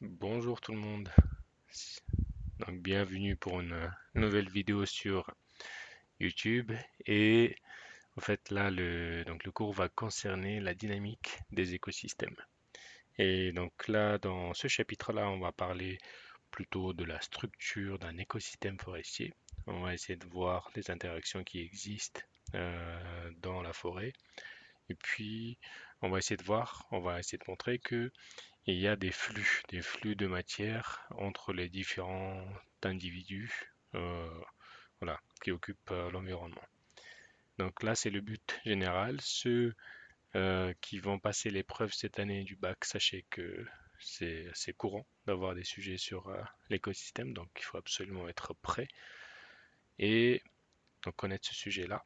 Bonjour tout le monde. Donc bienvenue pour une nouvelle vidéo sur YouTube. Et en fait là le cours va concerner la dynamique des écosystèmes. Et donc là dans ce chapitre-là, on va parler plutôt de la structure d'un écosystème forestier. On va essayer de voir les interactions qui existent dans la forêt. Et puis on va essayer de montrer que il y a des flux de matière entre les différents individus voilà, qui occupent l'environnement. Donc là, c'est le but général. Ceux qui vont passer l'épreuve cette année du bac, sachez que c'est assez courant d'avoir des sujets sur l'écosystème, donc il faut absolument être prêt et donc connaître ce sujet-là.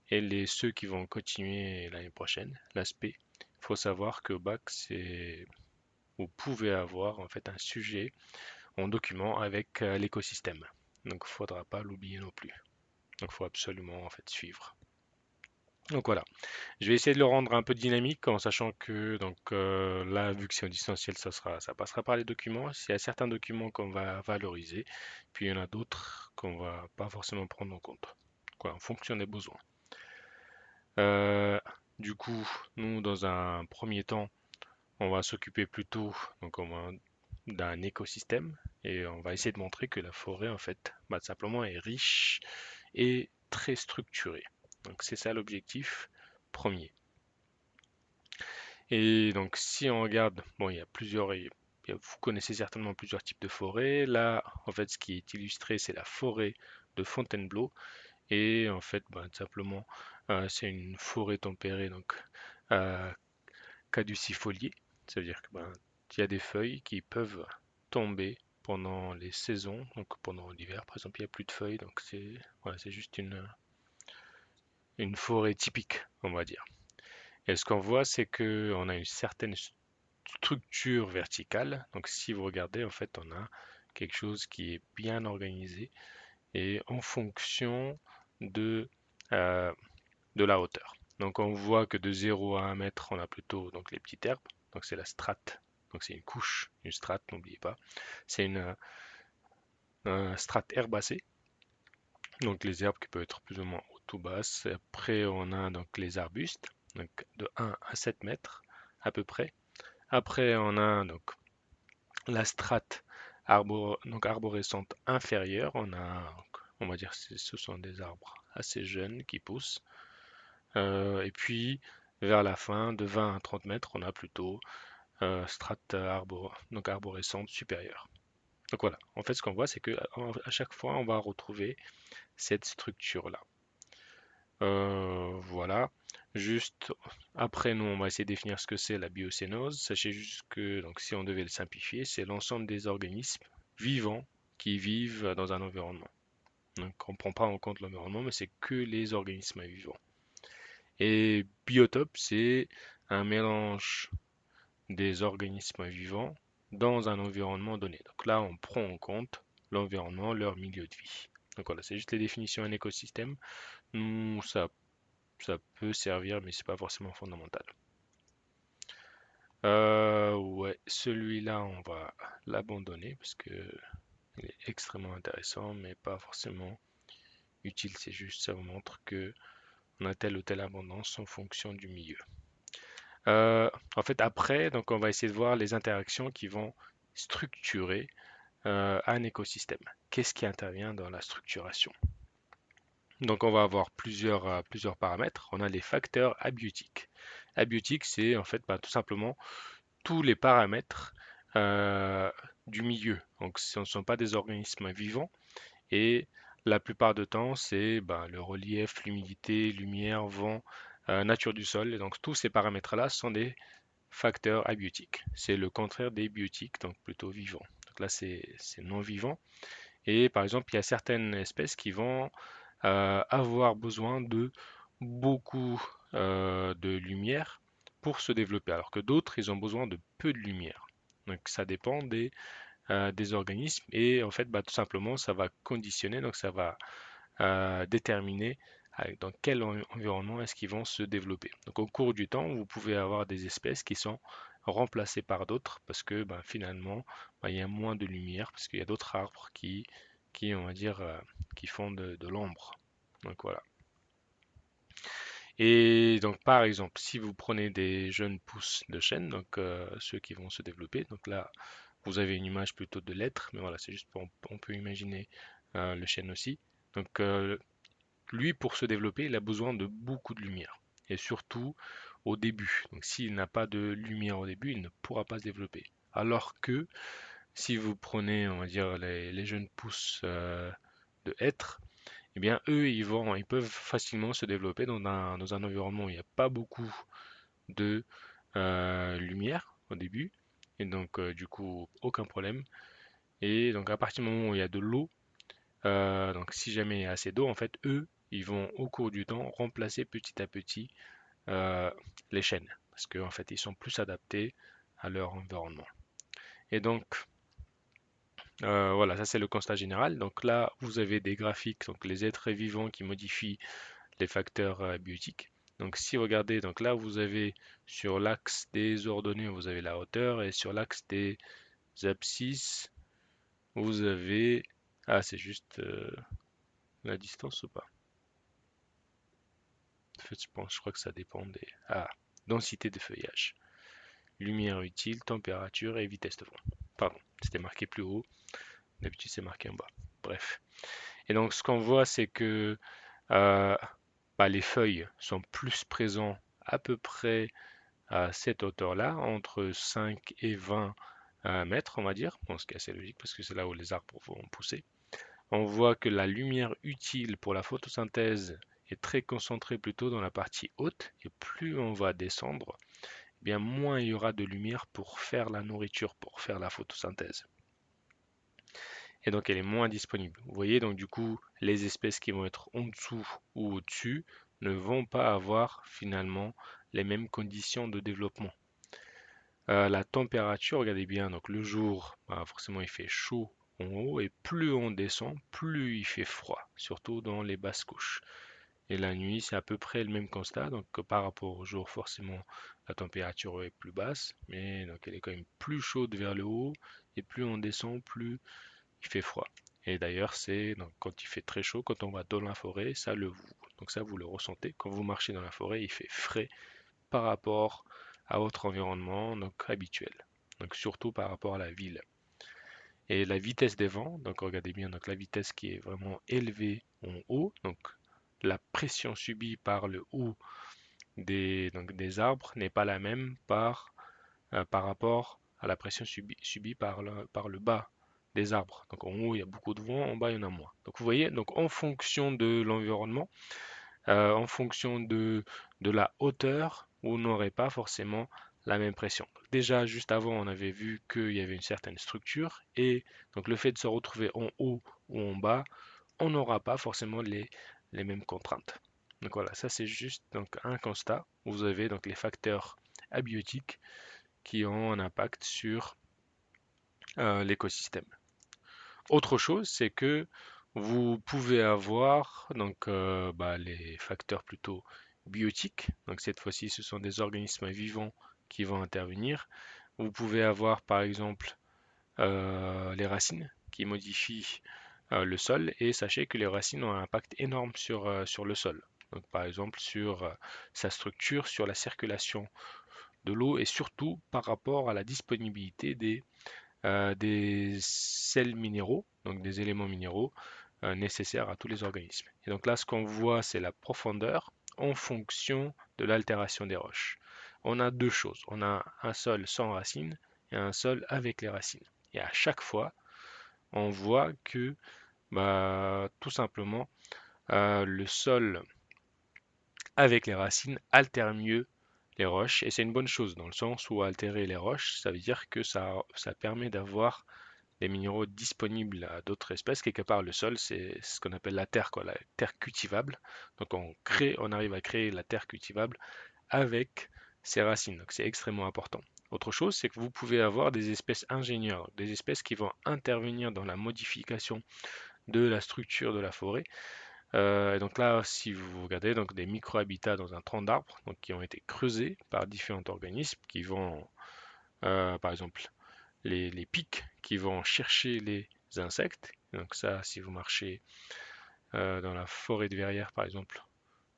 Et ceux qui vont continuer l'année prochaine, l'aspect, il faut savoir qu'au bac, vous pouvez avoir en fait un sujet en document avec l'écosystème. Donc il ne faudra pas l'oublier non plus. Donc il faut absolument en fait suivre. Donc voilà, je vais essayer de le rendre un peu dynamique en sachant que là vu que c'est en distanciel, ça passera par les documents. Il y a certains documents qu'on va valoriser, puis il y en a d'autres qu'on va pas forcément prendre en compte, quoi, en fonction des besoins. Euh, du coup, nous dans un premier temps, on va s'occuper plutôt d'un écosystème et on va essayer de montrer que la forêt en fait simplement est riche et très structurée. Donc c'est ça l'objectif premier. Et donc si on regarde, bon il y a vous connaissez certainement plusieurs types de forêts. Là en fait ce qui est illustré c'est la forêt de Fontainebleau et en fait tout simplement c'est une forêt tempérée donc euh, caducifoliée. Ça veut dire que il y a des feuilles qui peuvent tomber pendant les saisons, donc pendant l'hiver par exemple, il n'y a plus de feuilles, donc c'est juste une forêt typique, on va dire. Et ce qu'on voit, c'est que on a une certaine structure verticale. Donc si vous regardez, en fait, on a quelque chose qui est bien organisé et en fonction de, euh, de la hauteur. Donc on voit que de 0 à 1 mètre, on a plutôt donc les petites herbes. Donc c'est la strate. Donc c'est une couche, une strate, n'oubliez pas. C'est une strate herbacée. Donc les herbes qui peuvent être plus ou moins hautes ou basses. Après on a donc les arbustes, donc de 1 à 7 mètres à peu près. Après on a donc la strate arborescente inférieure. On va dire que ce sont des arbres assez jeunes qui poussent. Et puis vers la fin, de 20 à 30 mètres, on a plutôt strate arborescente supérieure. Donc voilà, en fait ce qu'on voit c'est que à chaque fois on va retrouver cette structure-là. Voilà. Juste après, nous, on va essayer de définir ce que c'est la biocénose. Sachez juste que, donc, si on devait le simplifier, c'est l'ensemble des organismes vivants qui vivent dans un environnement. Donc, on ne prend pas en compte l'environnement, mais c'est que les organismes vivants. Et biotope, c'est un mélange des organismes vivants dans un environnement donné. Donc là, on prend en compte l'environnement, leur milieu de vie. Donc voilà, c'est juste les définitions d'un écosystème. Nous, ça peut servir, mais c'est pas forcément fondamental. Ouais, celui-là, on va l'abandonner parce que il est extrêmement intéressant, mais pas forcément utile. C'est juste, ça vous montre que on a telle ou telle abondance en fonction du milieu. En fait, après, donc on va essayer de voir les interactions qui vont structurer un écosystème. Qu'est-ce qui intervient dans la structuration? Donc on va avoir plusieurs paramètres. On a les facteurs abiotiques. Abiotique, c'est en fait tout simplement tous les paramètres euh, du milieu. Donc ce ne sont pas des organismes vivants et la plupart du temps c'est le relief, l'humidité, lumière, vent, nature du sol. Et donc tous ces paramètres-là sont des facteurs abiotiques. C'est le contraire des biotiques, donc plutôt vivants. Donc là c'est non vivant. Et par exemple il y a certaines espèces qui vont avoir besoin de beaucoup de lumière pour se développer, alors que d'autres, ils ont besoin de peu de lumière. Donc ça dépend des organismes et en fait, tout simplement, ça va conditionner, donc ça va déterminer dans quel environnement est-ce qu'ils vont se développer. Donc au cours du temps, vous pouvez avoir des espèces qui sont remplacés par d'autres parce que ben, finalement, ben, il y a moins de lumière parce qu'il y a d'autres arbres on va dire, qui font de l'ombre. Donc voilà. Et donc par exemple, si vous prenez des jeunes pousses de chêne, donc ceux qui vont se développer, donc là vous avez une image plutôt de l'être, mais voilà, c'est juste pour, on peut imaginer le chêne aussi. Donc lui, pour se développer, il a besoin de beaucoup de lumière. Et surtout au début. Donc s'il n'a pas de lumière au début, il ne pourra pas se développer. Alors que si vous prenez, on va dire, les jeunes pousses de hêtre, eh bien eux, ils peuvent facilement se développer dans un environnement où il n'y a pas beaucoup de lumière au début. Et donc du coup, aucun problème. Et donc à partir du moment où il y a de l'eau, donc si jamais il y a assez d'eau, en fait, eux, ils vont au cours du temps remplacer petit à petit euh, les chênes, parce qu'en fait, ils sont plus adaptés à leur environnement. Et donc, voilà, ça c'est le constat général. Donc là, vous avez des graphiques, donc les êtres vivants qui modifient les facteurs biotiques. Donc si vous regardez, donc là, vous avez sur l'axe des ordonnées, vous avez la hauteur, et sur l'axe des abscisses, vous avez... Ah, c'est juste la distance ou pas? En fait, je crois que ça dépend des... Ah, densité de feuillage. Lumière utile, température et vitesse de vent. Pardon, c'était marqué plus haut. D'habitude, c'est marqué en bas. Bref. Et donc, ce qu'on voit, c'est que euh, bah, les feuilles sont plus présentes à peu près à cette hauteur-là, entre 5 et 20 mètres, on va dire. Bon, ce qui est assez logique parce que c'est là où les arbres vont pousser. On voit que la lumière utile pour la photosynthèse est très concentrée plutôt dans la partie haute, et plus on va descendre, eh bien moins il y aura de lumière pour faire la nourriture, pour faire la photosynthèse. Et donc elle est moins disponible. Vous voyez, donc du coup, les espèces qui vont être en dessous ou au-dessus ne vont pas avoir finalement les mêmes conditions de développement. La température, regardez bien, donc le jour, bah, forcément il fait chaud en haut, et plus on descend, plus il fait froid, surtout dans les basses couches. Et la nuit, c'est à peu près le même constat, donc par rapport au jour, forcément la température est plus basse, mais donc elle est quand même plus chaude vers le haut, et plus on descend, plus il fait froid. Et d'ailleurs, c'est donc quand il fait très chaud, quand on va dans la forêt, donc ça vous le ressentez. Quand vous marchez dans la forêt, il fait frais par rapport à votre environnement donc habituel. Donc surtout par rapport à la ville. Et la vitesse des vents, donc regardez bien, donc la vitesse qui est vraiment élevée en haut, donc la pression subie par le haut donc des arbres n'est pas la même par rapport à la pression subie par le bas des arbres. Donc en haut, il y a beaucoup de vent, en bas, il y en a moins. Donc vous voyez, donc en fonction de l'environnement, en fonction de la hauteur, vous n'aurez pas forcément la même pression. Déjà, juste avant, on avait vu qu'il y avait une certaine structure, et donc le fait de se retrouver en haut ou en bas, on n'aura pas forcément les mêmes contraintes. Donc voilà, ça c'est juste donc un constat. Vous avez donc les facteurs abiotiques qui ont un impact sur l'écosystème. Autre chose, c'est que vous pouvez avoir donc bah, les facteurs plutôt biotiques. Donc cette fois-ci, ce sont des organismes vivants qui vont intervenir. Vous pouvez avoir par exemple les racines qui modifient le sol, et sachez que les racines ont un impact énorme sur le sol. Donc par exemple sur sa structure, sur la circulation de l'eau, et surtout par rapport à la disponibilité des sels minéraux, donc des éléments minéraux nécessaires à tous les organismes. Et donc là, ce qu'on voit, c'est la profondeur en fonction de l'altération des roches. On a deux choses. On a un sol sans racines et un sol avec les racines. Et à chaque fois, on voit que bah, tout simplement le sol avec les racines altère mieux les roches, et c'est une bonne chose dans le sens où altérer les roches, ça veut dire que ça permet d'avoir des minéraux disponibles à d'autres espèces. Quelque part, le sol, c'est ce qu'on appelle la terre, quoi, la terre cultivable. Donc on arrive à créer la terre cultivable avec ses racines. Donc c'est extrêmement important. Autre chose, c'est que vous pouvez avoir des espèces ingénieurs, des espèces qui vont intervenir dans la modification de la structure de la forêt. Donc là, si vous regardez, donc des micro-habitats dans un tronc d'arbre, donc qui ont été creusés par différents organismes qui vont par exemple les pics qui vont chercher les insectes. Donc ça, si vous marchez dans la forêt de verrières par exemple,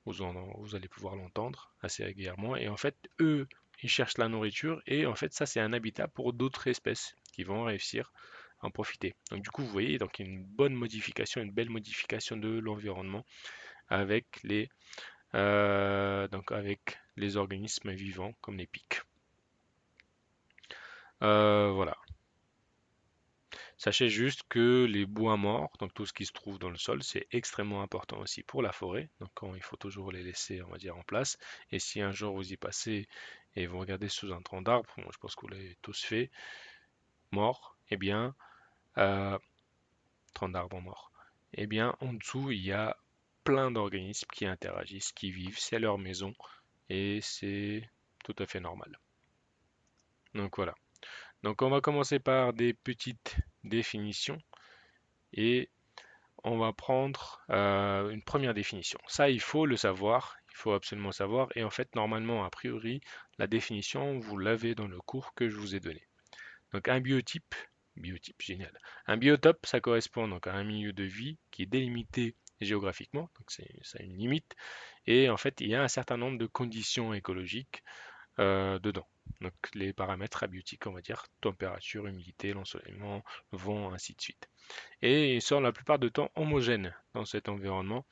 vous allez pouvoir l'entendre assez régulièrement. Et en fait, eux, ils cherchent la nourriture et en fait, ça, c'est un habitat pour d'autres espèces qui vont réussir à en profiter. Donc du coup, vous voyez, donc une bonne modification, une belle modification de l'environnement avec donc avec les organismes vivants comme les pics. Voilà. Sachez juste que les bois morts, donc tout ce qui se trouve dans le sol, c'est extrêmement important aussi pour la forêt. Donc il faut toujours les laisser, on va dire, en place. Et si un jour vous y passez et vous regardez sous un tronc d'arbre, bon, je pense que vous l'avez tous fait, mort, eh bien, euh, tronc d'arbre mort, eh bien, en dessous, il y a plein d'organismes qui interagissent, qui vivent, c'est leur maison et c'est tout à fait normal. Donc voilà. Donc on va commencer par des petites définitions et on va prendre une première définition. Ça, il faut le savoir, il faut absolument savoir. Et en fait, normalement, a priori, la définition, vous l'avez dans le cours que je vous ai donné. Donc un biotype, génial. Un biotope, ça correspond donc à un milieu de vie qui est délimité géographiquement, donc ça a une limite. Et en fait, il y a un certain nombre de conditions écologiques dedans. Donc les paramètres abiotiques, on va dire, température, humidité, l'ensoleillement, vent, ainsi de suite. Et ils sont la plupart du temps homogènes dans cet environnement.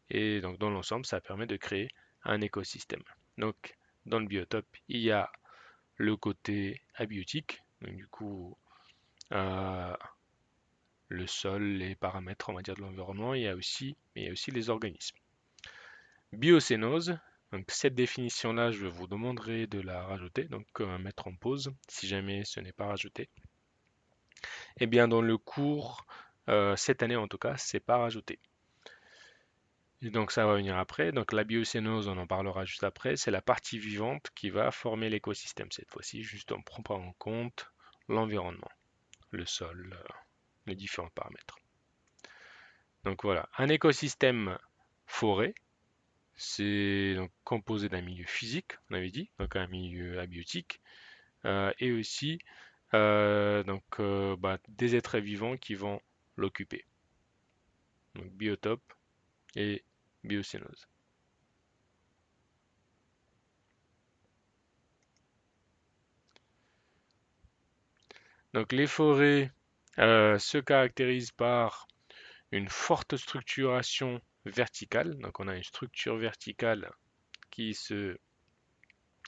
Et donc dans l'ensemble, ça permet de créer un écosystème. Donc dans le biotope, il y a le côté abiotique, donc du coup euh, le sol, les paramètres, on va dire, de l'environnement, il y a aussi les organismes. Biocénose, donc cette définition-là, je vous demanderai de la rajouter, donc mettre en pause si jamais ce n'est pas rajouté. Eh bien, dans le cours, cette année en tout cas, c'est pas rajouté. Et donc ça va venir après. Donc la biocénose, on en parlera juste après. C'est la partie vivante qui va former l'écosystème cette fois-ci. Juste on prend pas en compte l'environnement, le sol, les différents paramètres. Donc voilà, un écosystème forêt, c'est donc composé d'un milieu physique, on avait dit, donc un milieu abiotique, et aussi des êtres vivants qui vont l'occuper. Donc biotope et biocénose. Donc les forêts se caractérisent par une forte structuration verticale. Donc on a une structure verticale qui se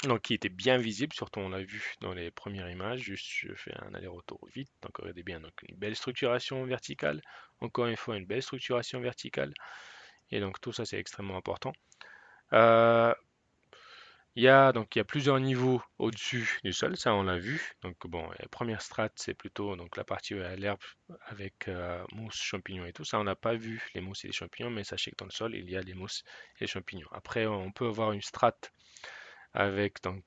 donc qui était bien visible, surtout on l'a vu dans les premières images. Juste je fais un aller-retour vite. Donc regardez bien, donc une belle structuration verticale. Encore une fois, une belle structuration verticale. Et donc tout ça c'est extrêmement important. Euh, il y a plusieurs niveaux au-dessus du sol, ça on l'a vu. Donc bon, la première strate, c'est plutôt donc la partie où il y a l'herbe avec mousse, champignons et tout. Ça on n'a pas vu les mousses et les champignons, mais sachez que dans le sol, il y a les mousses et les champignons. Après, on peut avoir une strate avec donc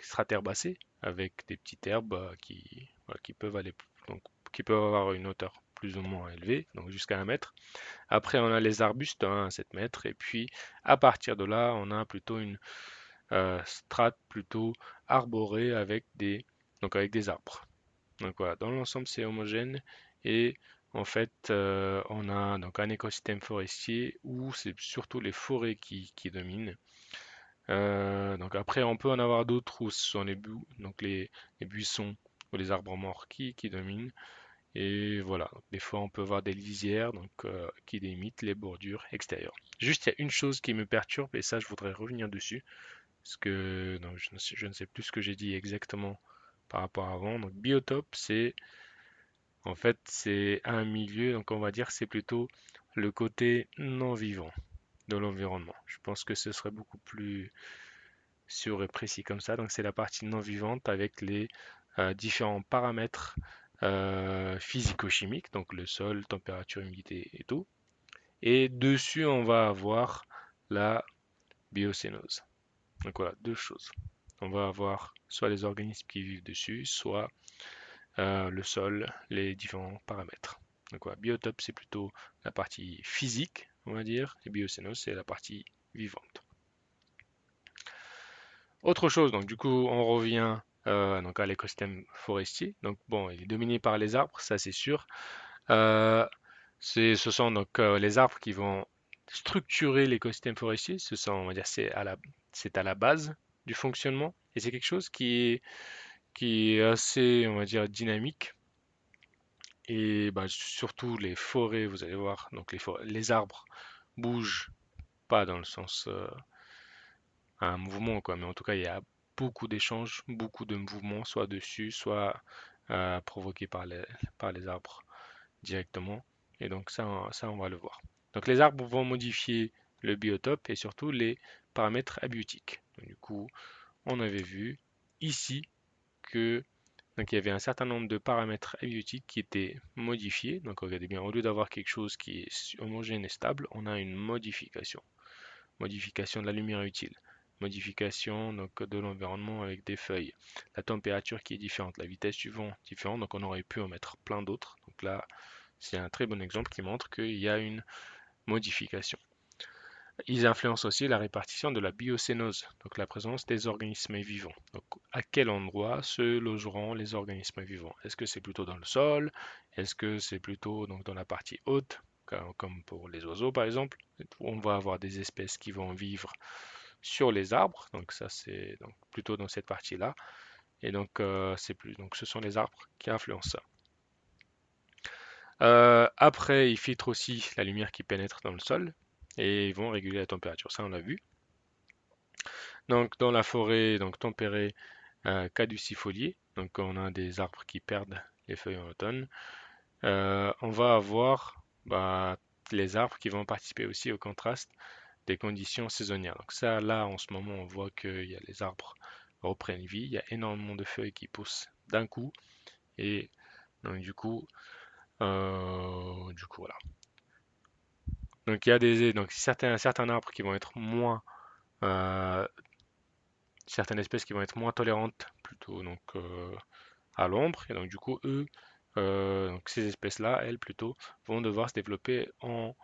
strates herbacées, avec des petites herbes voilà, qui peuvent donc, qui peuvent avoir une hauteur plus ou moins élevée, donc jusqu'à 1 mètre. Après, on a les arbustes, 1 à 7 mètres, et puis à partir de là, on a plutôt une strate plutôt arborée avec des arbres. Donc voilà, dans l'ensemble c'est homogène et en fait on a donc un écosystème forestier où c'est surtout les forêts qui dominent. Donc après on peut en avoir d'autres où ce sont donc les buissons ou les arbres morts qui dominent. Et voilà, donc des fois on peut voir des lisières donc, qui délimitent les bordures extérieures. Juste il y a une chose qui me perturbe et ça je voudrais revenir dessus. Parce que donc, je ne sais plus ce que j'ai dit exactement par rapport à avant. Donc biotope, c'est en fait c'est un milieu, donc on va dire que c'est plutôt le côté non vivant de l'environnement. Je pense que ce serait beaucoup plus sûr et précis comme ça. Donc c'est la partie non vivante avec les différents paramètres physico-chimiques, donc le sol, température, humidité et tout. Et dessus, on va avoir la biocénose. Donc voilà, deux choses. On va avoir soit les organismes qui vivent dessus, soit le sol, les différents paramètres. Donc voilà, biotope, c'est plutôt la partie physique, on va dire, et biocénose, c'est la partie vivante. Autre chose, donc du coup, on revient donc à l'écosystème forestier. Donc bon, il est dominé par les arbres, ça c'est sûr. Euh, ce sont donc les arbres qui vont structurer l'écosystème forestier. Ce sont, on va dire, c'est à la base du fonctionnement. Et c'est quelque chose qui est assez, on va dire, dynamique. Et bah, surtout les forêts, vous allez voir, donc les arbres bougent pas dans le sens un mouvement, quoi, mais en tout cas, il y a beaucoup d'échanges, beaucoup de mouvements, soit dessus, soit provoqués par les arbres directement. Et donc ça, on va le voir. Donc les arbres vont modifier le biotope et surtout les paramètres abiotiques. Donc, du coup, on avait vu ici que donc il y avait un certain nombre de paramètres abiotiques qui étaient modifiés. Donc regardez bien, au lieu d'avoir quelque chose qui est homogène et stable, on a une modification. Modification de la lumière utile. Modification donc, de l'environnement avec des feuilles. La température qui est différente, la vitesse du vent différente. Donc on aurait pu en mettre plein d'autres. Donc là, c'est un très bon exemple qui montre qu'il y a une modification. Ils influencent aussi la répartition de la biocénose, donc la présence des organismes vivants. Donc, à quel endroit se logeront les organismes vivants? Est-ce que c'est plutôt dans le sol? Est-ce que c'est plutôt donc, dans la partie haute, comme pour les oiseaux par exemple? On va avoir des espèces qui vont vivre sur les arbres, donc ça c'est donc plutôt dans cette partie-là. Et donc, donc ce sont les arbres qui influencent ça. Après, ils filtrent aussi la lumière qui pénètre dans le sol et ils vont réguler la température. Ça, on l'a vu. Donc, dans la forêt donc tempérée caducifoliée, donc on a des arbres qui perdent les feuilles en automne, on va avoir bah, les arbres qui vont participer aussi au contraste des conditions saisonnières. Donc ça, là, en ce moment, on voit que les arbres reprennent vie, il y a énormément de feuilles qui poussent d'un coup, et donc voilà. Donc il y a donc certains arbres qui vont être moins, euh, certaines espèces qui vont être moins tolérantes plutôt donc à l'ombre, et donc du coup eux, donc ces espèces-là, elles plutôt, vont devoir se développer en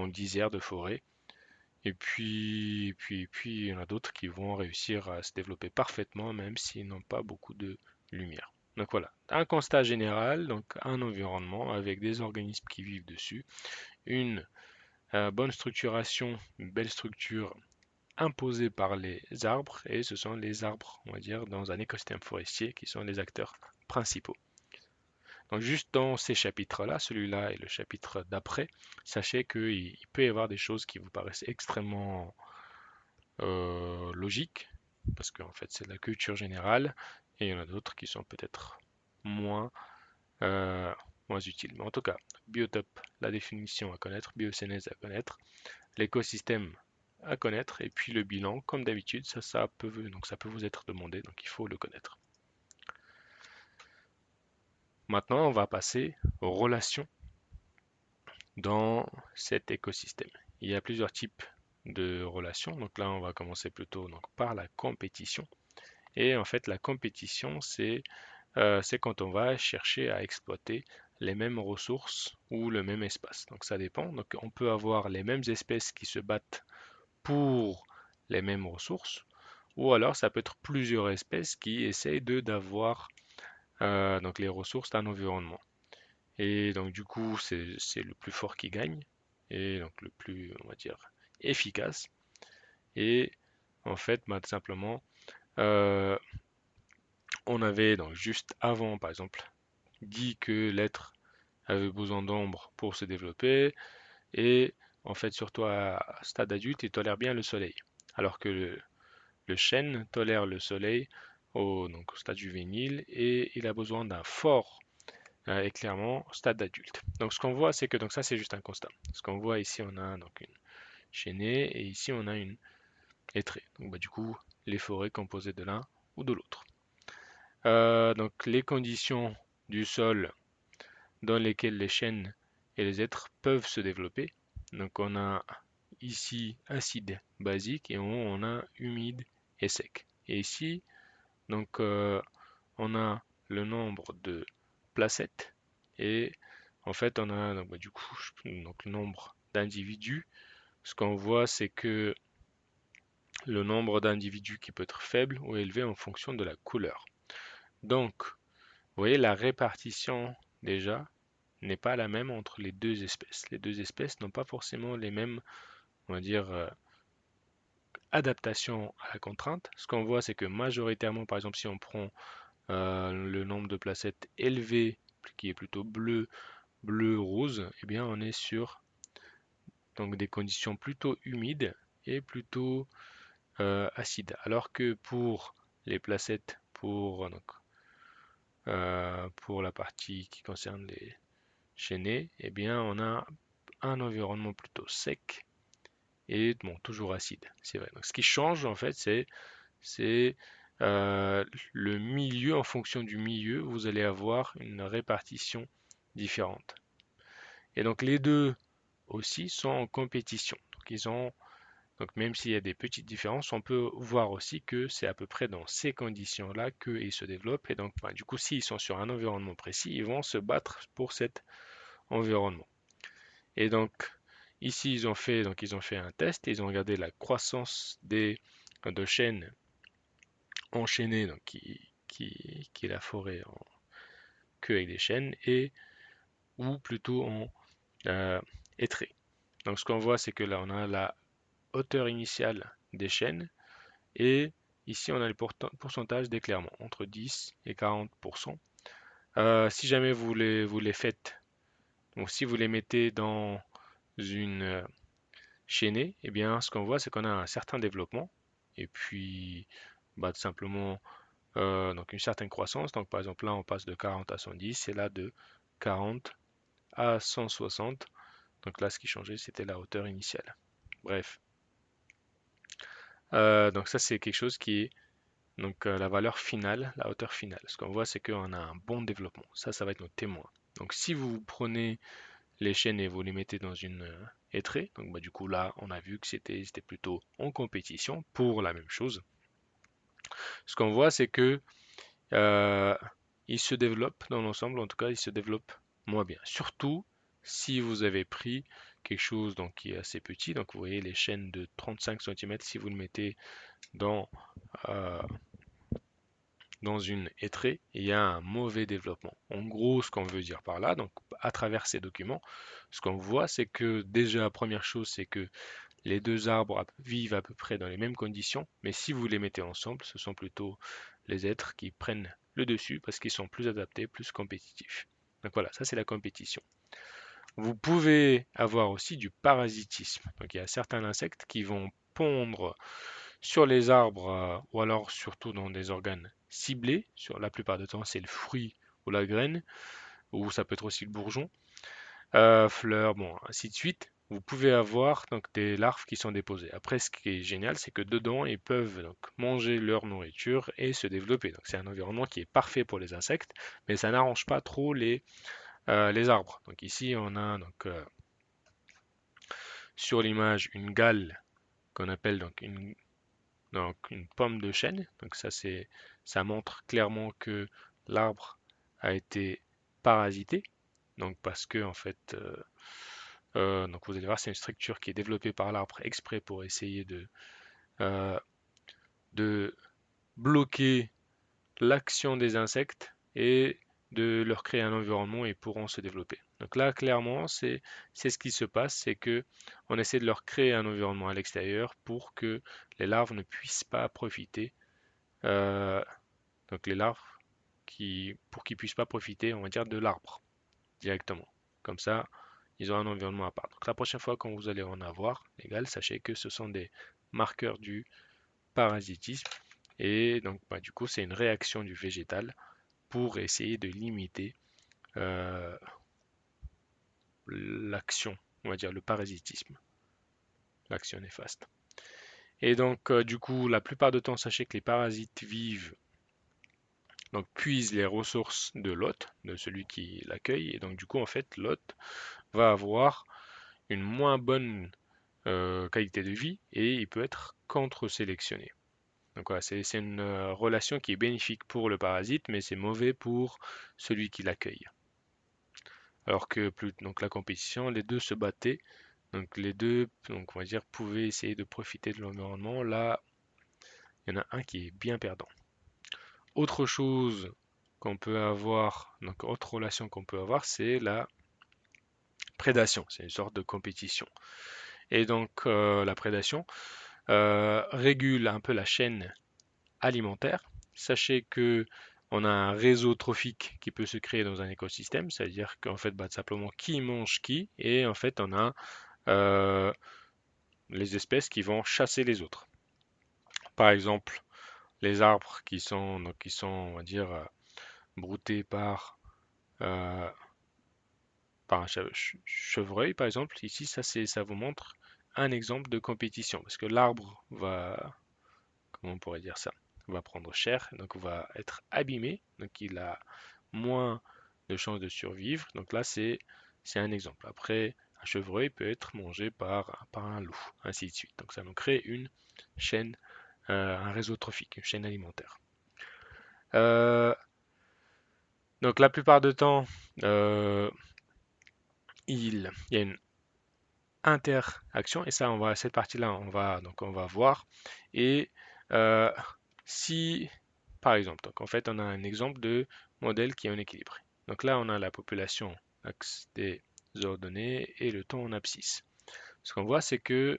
lisière de forêt. Et puis il y en a d'autres qui vont réussir à se développer parfaitement même s'ils n'ont pas beaucoup de lumière. Donc voilà, un constat général, donc un environnement avec des organismes qui vivent dessus, une bonne structuration, une belle structure imposée par les arbres, et ce sont les arbres, on va dire, dans un écosystème forestier qui sont les acteurs principaux. Donc juste dans ces chapitres-là, celui-là et le chapitre d'après, sachez qu'il peut y avoir des choses qui vous paraissent extrêmement logiques, parce qu'en fait c'est de la culture générale, et il y en a d'autres qui sont peut-être moins, euh, moins utiles. Mais en tout cas, biotope, la définition à connaître, biocénèse à connaître, l'écosystème à connaître, et puis le bilan, comme d'habitude, donc ça peut vous être demandé, donc il faut le connaître. Maintenant, on va passer aux relations dans cet écosystème. Il y a plusieurs types de relations. Donc là, on va commencer plutôt donc, par la compétition. Et en fait, la compétition, c'est quand on va chercher à exploiter les mêmes ressources ou le même espace. Donc ça dépend. Donc on peut avoir les mêmes espèces qui se battent pour les mêmes ressources, ou alors ça peut être plusieurs espèces qui essayent de d'avoir donc les ressources d'un environnement. Et donc du coup, c'est le plus fort qui gagne, et donc le plus, on va dire, efficace. Et en fait, bah, tout simplement, euh, on avait donc juste avant, par exemple, dit que l'être avait besoin d'ombre pour se développer, et en fait, surtout à stade adulte, il tolère bien le soleil. Alors que le chêne tolère le soleil donc au stade juvénile, et il a besoin d'un fort éclairement au stade adulte. Donc ce qu'on voit, c'est que donc ça c'est juste un constat. Ce qu'on voit ici, on a donc une chaînée, et ici on a une lettrée. Donc bah, du coup, les forêts composées de l'un ou de l'autre. Donc les conditions du sol dans lesquelles les chênes et les êtres peuvent se développer. Donc on a ici acide, basique, et en haut on a humide et sec. Et ici, donc on a le nombre de placettes, et en fait on a donc, bah, du coup donc, le nombre d'individus. Ce qu'on voit, c'est que le nombre d'individus qui peut être faible ou élevé en fonction de la couleur. Donc, vous voyez, la répartition déjà n'est pas la même entre les deux espèces. Les deux espèces n'ont pas forcément les mêmes, on va dire, adaptations à la contrainte. Ce qu'on voit, c'est que majoritairement, par exemple, si on prend le nombre de placettes élevé, qui est plutôt bleu, bleu, rose, eh bien, on est sur donc des conditions plutôt humides et plutôt acides. Alors que pour les placettes, pour la partie qui concerne les chaînés, eh bien, on a un environnement plutôt sec et bon, toujours acide, c'est vrai. Donc, ce qui change en fait, c'est le milieu. En fonction du milieu, vous allez avoir une répartition différente. Et donc les deux aussi sont en compétition. Donc même s'il y a des petites différences, on peut voir aussi que c'est à peu près dans ces conditions-là qu'ils se développent. Et donc bah, du coup, s'ils sont sur un environnement précis, ils vont se battre pour cet environnement. Et donc ici, ils ont fait un test, ils ont regardé la croissance de chaînes enchaînées, donc qui est la forêt en queue avec des chaînes, et ou plutôt en euh, étré. Donc ce qu'on voit, c'est que là, on a la hauteur initiale des chaînes et ici, on a le pourcentage d'éclairement entre 10 et 40%. Si jamais vous les faites, donc si vous les mettez dans une chaînée, eh bien, ce qu'on voit, c'est qu'on a un certain développement et puis bah, tout simplement donc une certaine croissance. Donc par exemple là, on passe de 40 à 110 et là de 40 à 160. Donc là, ce qui changeait, c'était la hauteur initiale. Bref. Donc ça, c'est quelque chose qui est donc la valeur finale, la hauteur finale. Ce qu'on voit, c'est qu'on a un bon développement. Ça va être notre témoin. Donc si vous prenez les chaînes et vous les mettez dans une étrée, donc bah, du coup là, on a vu que c'était plutôt en compétition pour la même chose. Ce qu'on voit, c'est que euh, il se développe dans l'ensemble, en tout cas, il se développe moins bien. Surtout si vous avez pris quelque chose donc, qui est assez petit. Donc vous voyez les chaînes de 35 cm, si vous le mettez dans, euh, dans une étrée, il y a un mauvais développement. En gros, ce qu'on veut dire par là, donc à travers ces documents, ce qu'on voit, c'est que déjà, première chose, c'est que les deux arbres vivent à peu près dans les mêmes conditions, mais si vous les mettez ensemble, ce sont plutôt les êtres qui prennent le dessus parce qu'ils sont plus adaptés, plus compétitifs. Donc voilà, ça c'est la compétition. Vous pouvez avoir aussi du parasitisme. Donc il y a certains insectes qui vont pondre sur les arbres ou alors surtout dans des organes ciblés. Sur la plupart du temps, c'est le fruit ou la graine, ou ça peut être aussi le bourgeon, fleurs, bon, ainsi de suite. Vous pouvez avoir donc des larves qui sont déposées. Après, ce qui est génial, c'est que dedans, ils peuvent donc manger leur nourriture et se développer. Donc, c'est un environnement qui est parfait pour les insectes, mais ça n'arrange pas trop les arbres. Donc ici, on a sur l'image une gale qu'on appelle donc une pomme de chêne. Donc ça montre clairement que l'arbre a été parasité. Donc parce que en fait, donc vous allez voir, c'est une structure qui est développée par l'arbre exprès pour essayer euh, de bloquer l'action des insectes et de leur créer un environnement et ils pourront se développer. Donc là, clairement, c'est ce qui se passe, c'est que on essaie de leur créer un environnement à l'extérieur pour que les larves ne puissent pas profiter. euh, donc les larves pour qu'ils puissent pas profiter, on va dire, de l'arbre directement. Comme ça, ils ont un environnement à part. Donc la prochaine fois quand vous allez en avoir, légal, sachez que ce sont des marqueurs du parasitisme et donc bah, du coup c'est une réaction du végétal pour essayer de limiter euh, l'action, on va dire le parasitisme, l'action néfaste. Et donc du coup la plupart du temps sachez que les parasites vivent donc puisent les ressources de l'hôte, de celui qui l'accueille et donc du coup en fait l'hôte va avoir une moins bonne qualité de vie et il peut être contre-sélectionné. Donc voilà, c'est une relation qui est bénéfique pour le parasite, mais c'est mauvais pour celui qui l'accueille. Alors que donc la compétition, les deux se battaient, donc les deux, donc on va dire, pouvaient essayer de profiter de l'environnement. Là, il y en a un qui est bien perdant. Autre chose qu'on peut avoir, donc autre relation qu'on peut avoir, c'est la prédation. C'est une sorte de compétition. Et donc la prédation régule un peu la chaîne alimentaire. Sachez que on a un réseau trophique qui peut se créer dans un écosystème, c'est-à-dire qu'en fait, bah, simplement qui mange qui, et en fait, on a euh, les espèces qui vont chasser les autres. Par exemple, les arbres qui sont, on va dire, broutés euh, par un chevreuil, par exemple. Ici, ça vous montre un exemple de compétition, parce que l'arbre va, comment on pourrait dire ça, va prendre cher, donc va être abîmé, donc il a moins de chances de survivre. Donc là, c'est un exemple. Après, un chevreuil peut être mangé par un loup, ainsi de suite. Donc ça nous crée une chaîne, un réseau trophique, une chaîne alimentaire. Euh, donc la plupart du temps, euh, il y a une interaction et ça, cette partie-là, on va voir. Et euh, si, par exemple, donc en fait, on a un exemple de modèle qui est en équilibre. Donc là, on a la population axe des ordonnées et le temps en abscisse. Ce qu'on voit, c'est que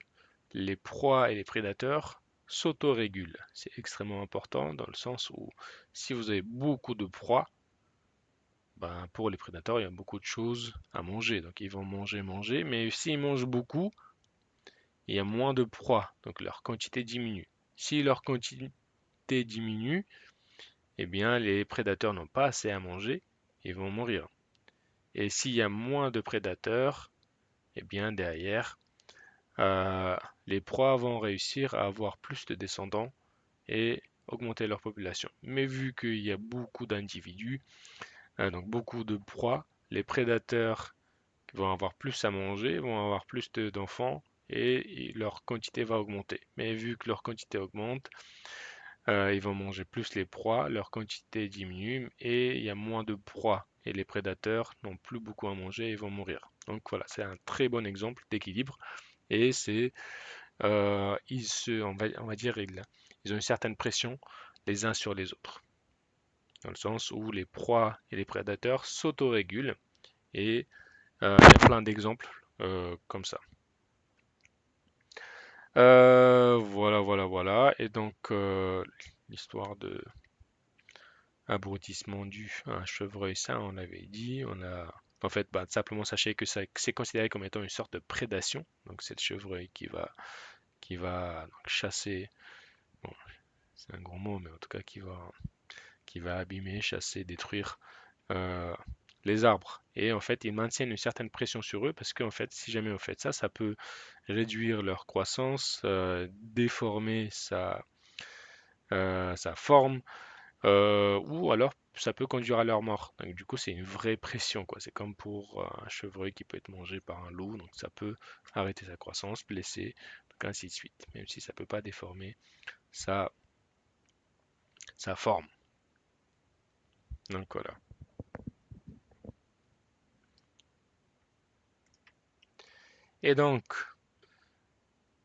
les proies et les prédateurs s'autorégulent. C'est extrêmement important dans le sens où si vous avez beaucoup de proies, ben, pour les prédateurs, il y a beaucoup de choses à manger. Donc ils vont manger, manger, mais s'ils mangent beaucoup, il y a moins de proies, donc leur quantité diminue. Si leur quantité diminue, eh bien les prédateurs n'ont pas assez à manger, ils vont mourir. Et s'il y a moins de prédateurs, eh bien derrière, euh, les proies vont réussir à avoir plus de descendants et augmenter leur population. Mais vu qu'il y a beaucoup d'individus, donc beaucoup de proies, les prédateurs vont avoir plus à manger, vont avoir plus d'enfants et leur quantité va augmenter. Mais vu que leur quantité augmente, ils vont manger plus les proies, leur quantité diminue et il y a moins de proies. Et les prédateurs n'ont plus beaucoup à manger et vont mourir. Donc voilà, c'est un très bon exemple d'équilibre. Et on va dire, ils ont une certaine pression les uns sur les autres. Dans le sens où les proies et les prédateurs s'autorégulent. Et il y a plein d'exemples comme ça. Voilà, voilà, voilà. Et donc, l'histoire de abrutissement dû à un chevreuil, ça, on l'avait dit. En fait, bah, simplement sachez que c'est considéré comme étant une sorte de prédation. Donc, c'est le chevreuil qui va donc, chasser. Bon, c'est un gros mot, mais en tout cas, qui va abîmer, chasser, détruire euh, les arbres. Et en fait, ils maintiennent une certaine pression sur eux parce qu'en fait, si jamais vous faites ça, ça peut réduire leur croissance, déformer sa forme, ou alors ça peut conduire à leur mort. Donc du coup, c'est une vraie pression, quoi. C'est comme pour un chevreuil qui peut être mangé par un loup, donc ça peut arrêter sa croissance, blesser, donc ainsi de suite. Même si ça peut pas déformer sa, sa forme. Donc voilà. Et donc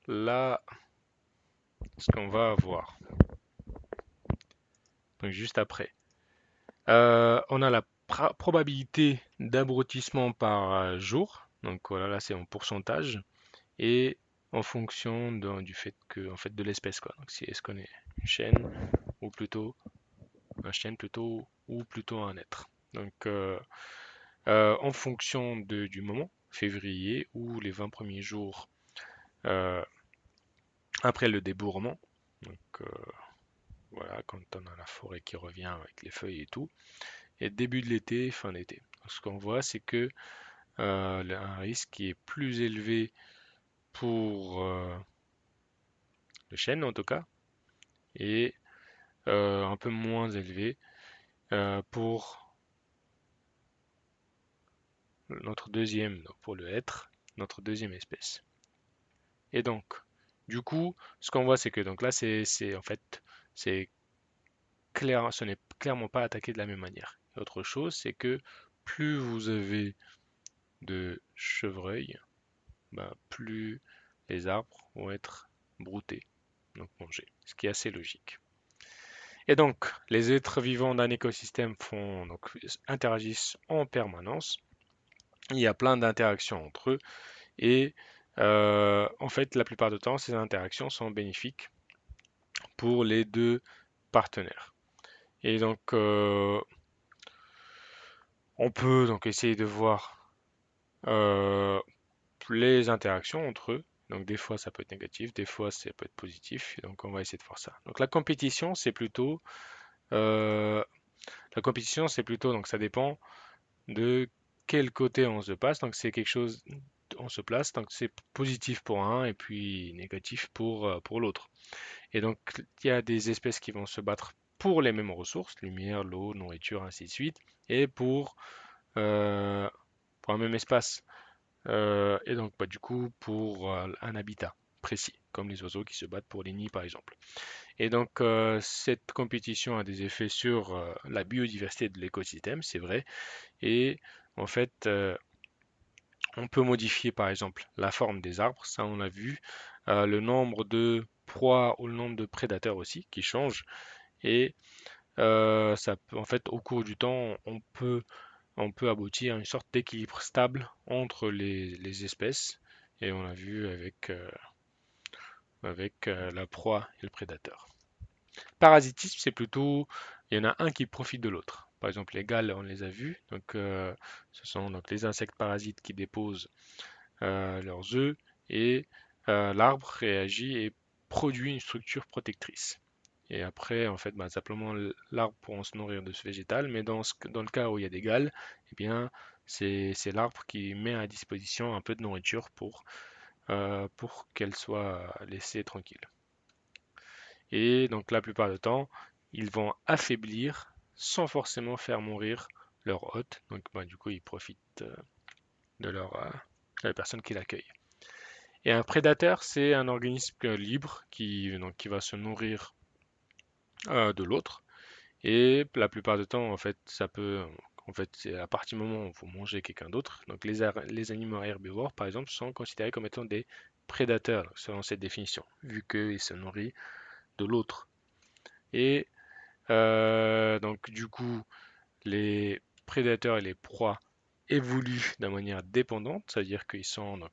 là, ce qu'on va avoir, donc juste après. On a la probabilité d'abrutissement par jour. Donc voilà, là c'est en pourcentage. Et en fonction du fait que, en fait, de l'espèce, quoi. Donc si est-ce qu'on est une chaîne ou plutôt un chêne plutôt ou plutôt un être. Donc en fonction du moment, février ou les 20 premiers jours euh, après le débourrement. Donc voilà, quand on a la forêt qui revient avec les feuilles et tout. Et début de l'été, fin d'été. Ce qu'on voit, c'est que un risque qui est plus élevé pour le chêne en tout cas, et un peu moins élevé pour notre deuxième, donc pour le hêtre, notre deuxième espèce. Et donc, du coup, ce qu'on voit, c'est que donc là, en fait, c'est clair, ce n'est clairement pas attaqué de la même manière. Et autre chose, c'est que plus vous avez de chevreuils, ben, plus les arbres vont être broutés, donc mangés, ce qui est assez logique. Et donc, les êtres vivants d'un écosystème interagissent en permanence. Il y a plein d'interactions entre eux et en fait, la plupart du temps, ces interactions sont bénéfiques pour les deux partenaires. Et donc, on peut donc essayer de voir euh, les interactions entre eux. Donc, des fois, ça peut être négatif, des fois, ça peut être positif. Et donc, on va essayer de voir ça. Donc, euh, donc, ça dépend de quel côté on se passe. Donc, c'est quelque chose, on se place. Donc, c'est positif pour un et puis négatif pour l'autre. Et donc, il y a des espèces qui vont se battre pour les mêmes ressources, lumière, l'eau, nourriture, ainsi de suite, et euh, pour un même espace. Et donc, bah, du coup, pour un habitat précis, comme les oiseaux qui se battent pour les nids, par exemple. Et donc, cette compétition a des effets sur la biodiversité de l'écosystème, c'est vrai. Et en fait, on peut modifier, par exemple, la forme des arbres, ça on l'a vu, le nombre de proies ou le nombre de prédateurs aussi qui change. Et en fait, au cours du temps, on peut aboutir à une sorte d'équilibre stable entre les espèces. Et on l'a vu avec la proie et le prédateur. Parasitisme, c'est plutôt, il y en a un qui profite de l'autre. Par exemple, les gales, on les a vus. Donc, ce sont donc les insectes parasites qui déposent leurs œufs et l'arbre réagit et produit une structure protectrice. Et après, en fait, bah, simplement l'arbre pourra se nourrir de ce végétal, mais dans le cas où il y a des gales, eh bien, c'est l'arbre qui met à disposition un peu de nourriture pour qu'elle soit laissée tranquille. Et donc, la plupart du temps, ils vont affaiblir sans forcément faire mourir leur hôte. Donc, bah, du coup, ils profitent de la personne qui l'accueille. Et un prédateur, c'est un organisme libre qui va se nourrir de l'autre. Et la plupart du temps, en fait, c'est à partir du moment où vous mangez quelqu'un d'autre. Donc les animaux herbivores, par exemple, sont considérés comme étant des prédateurs, selon cette définition, vu qu'ils se nourrissent de l'autre. Et donc du coup, les prédateurs et les proies évoluent de manière dépendante, c'est-à-dire ils sont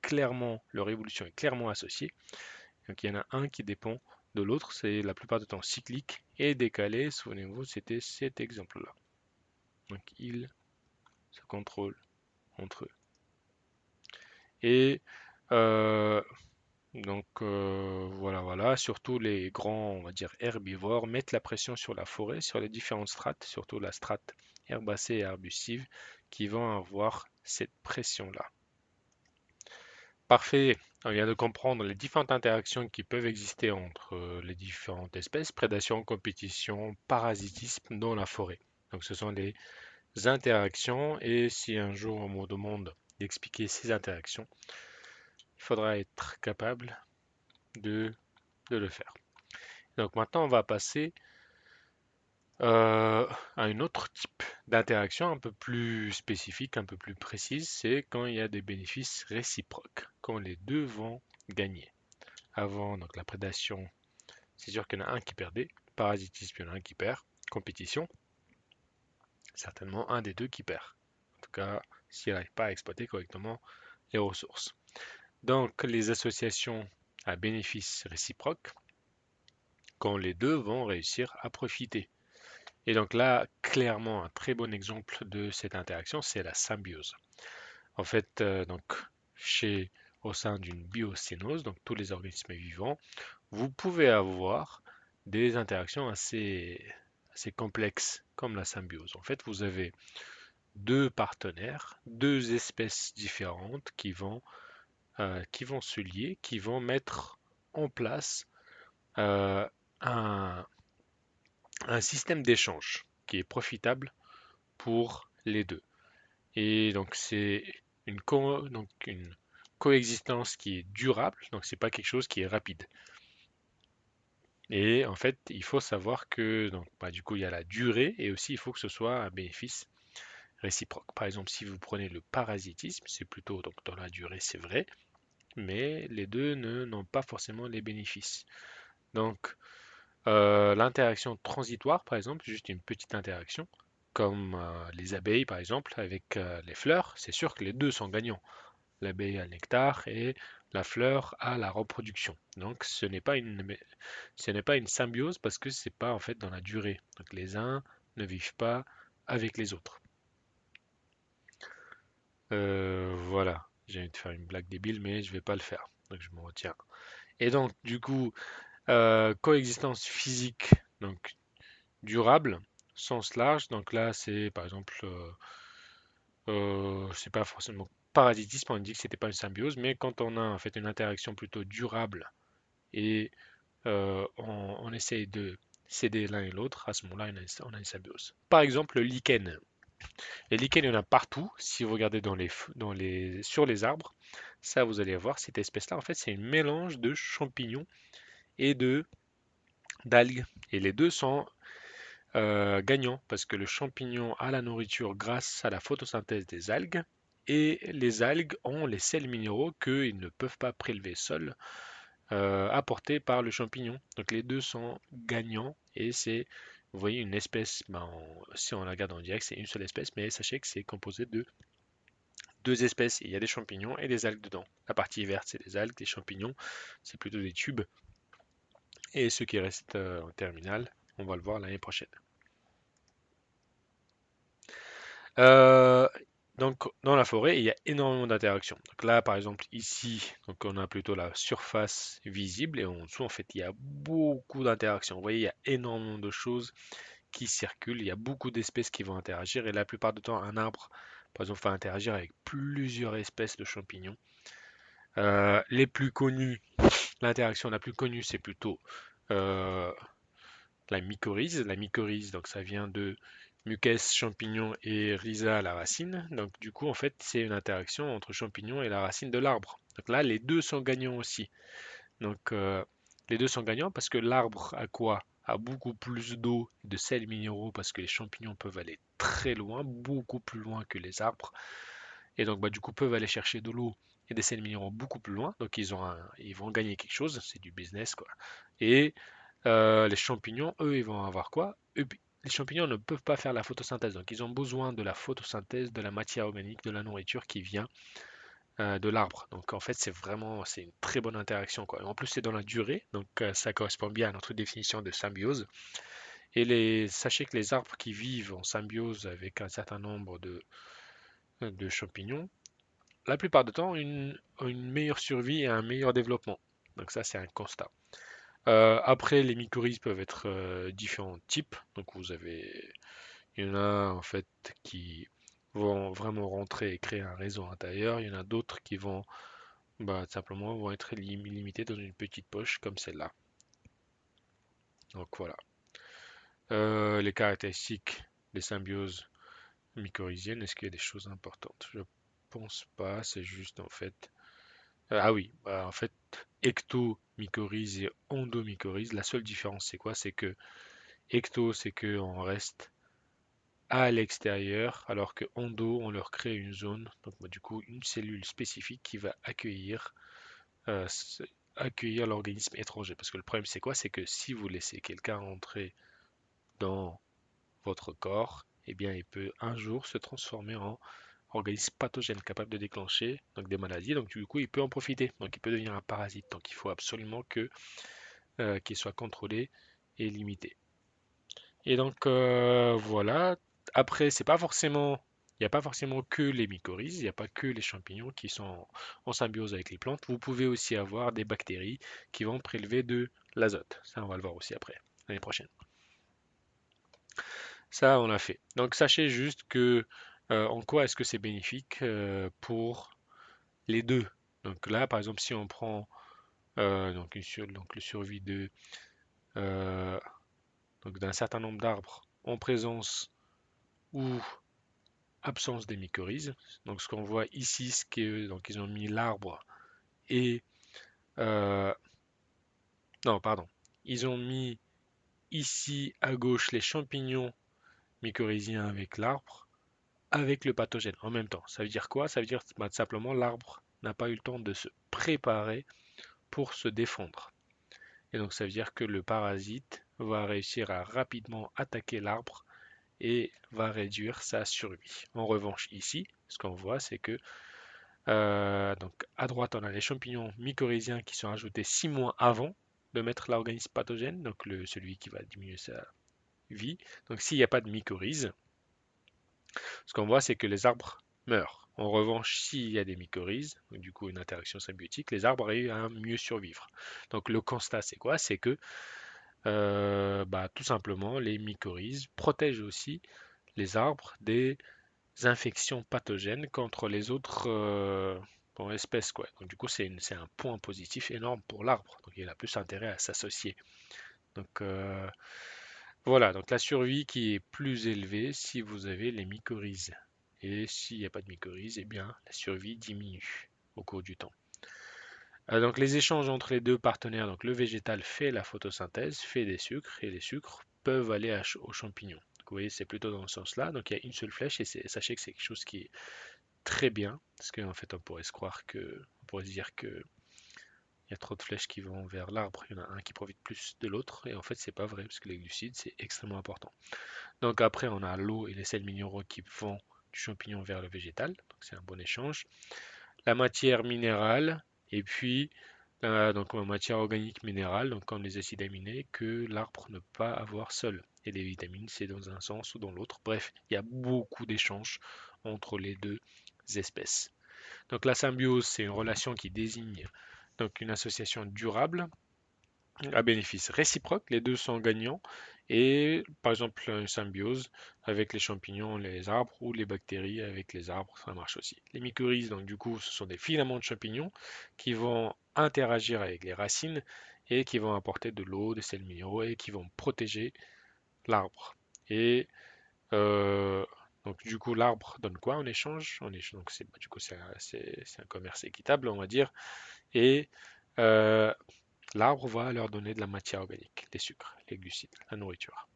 clairement, leur évolution est clairement associée. Donc il y en a un qui dépend de l'autre, c'est la plupart du temps cyclique et décalé. Souvenez-vous, c'était cet exemple-là. Donc ils se contrôlent entre eux. Et euh, voilà, surtout les grands, on va dire, herbivores mettent la pression sur la forêt, sur les différentes strates, surtout la strate herbacée et arbustive, qui vont avoir cette pression-là. Parfait. On vient de comprendre les différentes interactions qui peuvent exister entre les différentes espèces, prédation, compétition, parasitisme dans la forêt. Donc ce sont des interactions et si un jour on me demande d'expliquer ces interactions, il faudra être capable de, de le faire. Donc maintenant on va passer à un autre type d'interaction un peu plus spécifique, un peu plus précise, c'est quand il y a des bénéfices réciproques, quand les deux vont gagner. Avant donc la prédation, c'est sûr qu'il y en a un qui perdait, parasitisme, il y en a un qui perd, compétition, certainement un des deux qui perd. En tout cas, s'il n'arrive pas à exploiter correctement les ressources. Donc les associations à bénéfices réciproques, quand les deux vont réussir à profiter. Et donc là, clairement, un très bon exemple de cette interaction, c'est la symbiose. En fait, au sein d'une biocénose, donc tous les organismes vivants, vous pouvez avoir des interactions assez complexes comme la symbiose. En fait, vous avez deux partenaires, deux espèces différentes qui vont se lier, qui vont mettre en place euh, un, un système d'échange qui est profitable pour les deux. Et donc c'est une coexistence qui est durable, donc c'est pas quelque chose qui est rapide. Et en fait, il faut savoir que donc bah, du coup il y a la durée et aussi il faut que ce soit un bénéfice réciproque. Par exemple, si vous prenez le parasitisme, c'est plutôt donc dans la durée, c'est vrai, mais les deux n'ont pas forcément les bénéfices. Donc L'interaction transitoire, par exemple, juste une petite interaction, comme les abeilles, par exemple, avec les fleurs, c'est sûr que les deux sont gagnants. L'abeille a le nectar et la fleur a la reproduction. Donc ce n'est pas une symbiose parce que c'est pas en fait dans la durée. Donc les uns ne vivent pas avec les autres. Voilà, j'ai envie de faire une blague débile, mais je vais pas le faire. Donc je me retiens. Et donc du coup, coexistence physique, donc durable, sens large. Donc là, c'est par exemple, c'est pas forcément parasitisme, on dit que c'était pas une symbiose, mais quand on a en fait une interaction plutôt durable et on essaye de céder l'un et l'autre, à ce moment-là, on a une symbiose. Par exemple, le lichen. Les lichens, il y en a partout. Si vous regardez sur les arbres, ça, vous allez voir, cette espèce-là, en fait, c'est un mélange de champignons et d'algues. Et les deux sont gagnants parce que le champignon a la nourriture grâce à la photosynthèse des algues. Et les algues ont les sels minéraux qu'ils ne peuvent pas prélever seuls, apportés par le champignon. Donc les deux sont gagnants et c'est, vous voyez, une espèce, ben, si on la regarde en direct, c'est une seule espèce, mais sachez que c'est composé de deux espèces. Il y a des champignons et des algues dedans. La partie verte, c'est des algues, les champignons, c'est plutôt des tubes. Et ce qui reste en terminale, on va le voir l'année prochaine. Euh, donc, dans la forêt, il y a énormément d'interactions. Donc là, par exemple, ici, donc on a plutôt la surface visible et en dessous, en fait, il y a beaucoup d'interactions. Vous voyez, il y a énormément de choses qui circulent. Il y a beaucoup d'espèces qui vont interagir et la plupart du temps, un arbre, par exemple, va interagir avec plusieurs espèces de champignons. Les plus connus, l'interaction la plus connue, c'est plutôt euh, la mycorhize. La mycorhize, donc ça vient de muquès, champignon et rhiza, la racine. Donc du coup, en fait, c'est une interaction entre champignon et la racine de l'arbre. Donc là, les deux sont gagnants aussi. Donc les deux sont gagnants parce que l'arbre a quoi? A beaucoup plus d'eau et de sels minéraux parce que les champignons peuvent aller très loin, beaucoup plus loin que les arbres. Et donc bah, du coup peuvent aller chercher de l'eau et des sels minéraux beaucoup plus loin. Donc ils vont gagner quelque chose, c'est du business quoi. Et les champignons, eux, ils vont avoir quoi? Les champignons ne peuvent pas faire la photosynthèse, donc ils ont besoin de la photosynthèse, de la matière organique, de la nourriture qui vient de l'arbre. Donc en fait, c'est une très bonne interaction, quoi. Et en plus, c'est dans la durée, donc ça correspond bien à notre définition de symbiose. Et sachez que les arbres qui vivent en symbiose avec un certain nombre de champignons, la plupart du temps, ont une meilleure survie et un meilleur développement. Donc ça, c'est un constat. Après, les mycorhizes peuvent être différents types. Donc il y en a en fait qui vont vraiment rentrer et créer un réseau intérieur. Il y en a d'autres qui vont bah, simplement vont être limités dans une petite poche comme celle-là. Donc voilà. Les caractéristiques des symbioses mycorhiziennes, est-ce qu'il y a des choses importantes? Je pense pas. C'est juste en fait. Ah oui, bah, en fait, ectomycorhize et endomycorhize, la seule différence c'est quoi? C'est que ecto, c'est que on reste à l'extérieur, alors que endo, on leur crée une zone, donc bah, du coup une cellule spécifique qui va euh, s- accueillir l'organisme étranger. Parce que le problème c'est quoi? C'est que si vous laissez quelqu'un entrer dans votre corps, eh bien il peut un jour se transformer en organisme pathogène capable de déclencher donc des maladies. Donc du coup il peut en profiter. Donc il peut devenir un parasite. Donc il faut absolument qu'il soit contrôlé et limité. Et donc voilà. Après, c'est pas forcément, il n'y a pas forcément que les mycorhizes, il n'y a pas que les champignons qui sont en symbiose avec les plantes. Vous pouvez aussi avoir des bactéries qui vont prélever de l'azote. Ça, on va le voir aussi après, l'année prochaine. Ça, on l'a fait. Donc sachez juste que en quoi est-ce que c'est bénéfique pour les deux. Donc là, par exemple, si on prend donc le survie euh, d'un certain nombre d'arbres en présence ou absence des mycorhizes. Donc ce qu'on voit ici, donc ils ont mis l'arbre et non, pardon, ils ont mis ici à gauche les champignons mycorhiziens avec l'arbre, avec le pathogène en même temps. Ça veut dire quoi? Ça veut dire bah, tout simplement l'arbre n'a pas eu le temps de se préparer pour se défendre. Et donc ça veut dire que le parasite va réussir à rapidement attaquer l'arbre et va réduire sa survie. En revanche, ici, ce qu'on voit, c'est que donc à droite, on a les champignons mycorhiziens qui sont ajoutés 6 mois avant de mettre l'organisme pathogène, donc celui qui va diminuer sa vie. Donc s'il n'y a pas de mycorhizes, ce qu'on voit, c'est que les arbres meurent. En revanche, s'il y a des mycorhizes, donc du coup une interaction symbiotique, les arbres arrivent à mieux survivre. Donc le constat, c'est quoi? C'est que tout simplement, les mycorhizes protègent aussi les arbres des infections pathogènes contre les autres bon, espèces, quoi. Donc du coup, c'est un point positif énorme pour l'arbre. Donc il a plus intérêt à s'associer. Donc voilà, donc la survie qui est plus élevée si vous avez les mycorhizes. Et s'il n'y a pas de mycorhizes, eh bien la survie diminue au cours du temps. Donc les échanges entre les deux partenaires, donc le végétal fait la photosynthèse, fait des sucres, et les sucres peuvent aller aux champignons. Donc, vous voyez, c'est plutôt dans ce sens-là. Donc il y a une seule flèche, et sachez que c'est quelque chose qui est très bien, parce qu'en fait on pourrait se croire que, on pourrait se dire que il y a trop de flèches qui vont vers l'arbre, il y en a un qui profite plus de l'autre, et en fait c'est pas vrai, parce que les glucides c'est extrêmement important. Donc après on a l'eau et les sels minéraux qui vont du champignon vers le végétal, donc c'est un bon échange. La matière minérale, et puis donc en matière organique minérale, donc comme les acides aminés, que l'arbre ne peut pas avoir seul. Et les vitamines, c'est dans un sens ou dans l'autre. Bref, il y a beaucoup d'échanges entre les deux espèces. Donc la symbiose, c'est une relation qui désigne donc une association durable à bénéfice réciproque, les deux sont gagnants. Et par exemple, une symbiose avec les champignons, les arbres, ou les bactéries avec les arbres, ça marche aussi. Les mycorhizes, donc du coup, ce sont des filaments de champignons qui vont interagir avec les racines et qui vont apporter de l'eau, des sels minéraux et qui vont protéger l'arbre. Et euh, donc du coup, l'arbre donne quoi en échange? Donc du coup, c'est un commerce équitable, on va dire. Et euh, l'arbre va leur donner de la matière organique, les sucres, les glucides, la nourriture.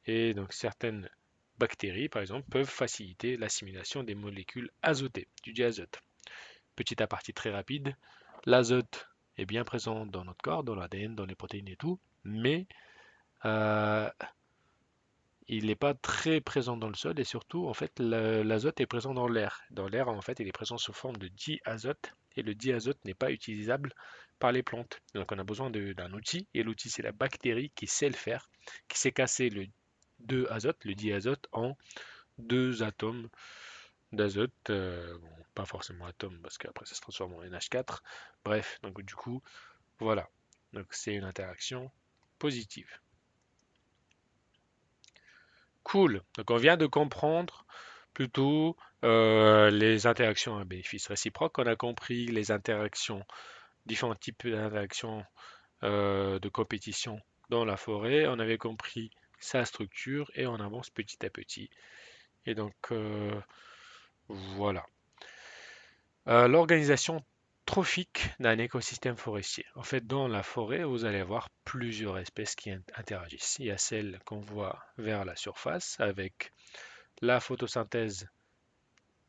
Et donc certaines bactéries, par exemple, peuvent faciliter l'assimilation des molécules azotées, du diazote. Petit aparté très rapide, l'azote est bien présent dans notre corps, dans l'ADN, dans les protéines et tout, mais euh, il n'est pas très présent dans le sol et surtout, en fait, l'azote est présent dans l'air. Dans l'air, en fait, il est présent sous forme de diazote et le diazote n'est pas utilisable par les plantes. Donc, on a besoin d'un outil et l'outil, c'est la bactérie qui sait le faire, qui sait casser le 2 azote, le diazote, en deux atomes d'azote. Bon, pas forcément atomes parce qu'après, ça se transforme en NH4. Bref, donc du coup, voilà. Donc, c'est une interaction positive. Cool. Donc on vient de comprendre plutôt les interactions à bénéfice réciproque. On a compris les interactions, différents types d'interactions de compétition dans la forêt. On avait compris sa structure et on avance petit à petit. Et donc voilà. L'organisation trophique d'un écosystème forestier. En fait, dans la forêt, vous allez avoir plusieurs espèces qui interagissent. Il y a celles qu'on voit vers la surface avec la photosynthèse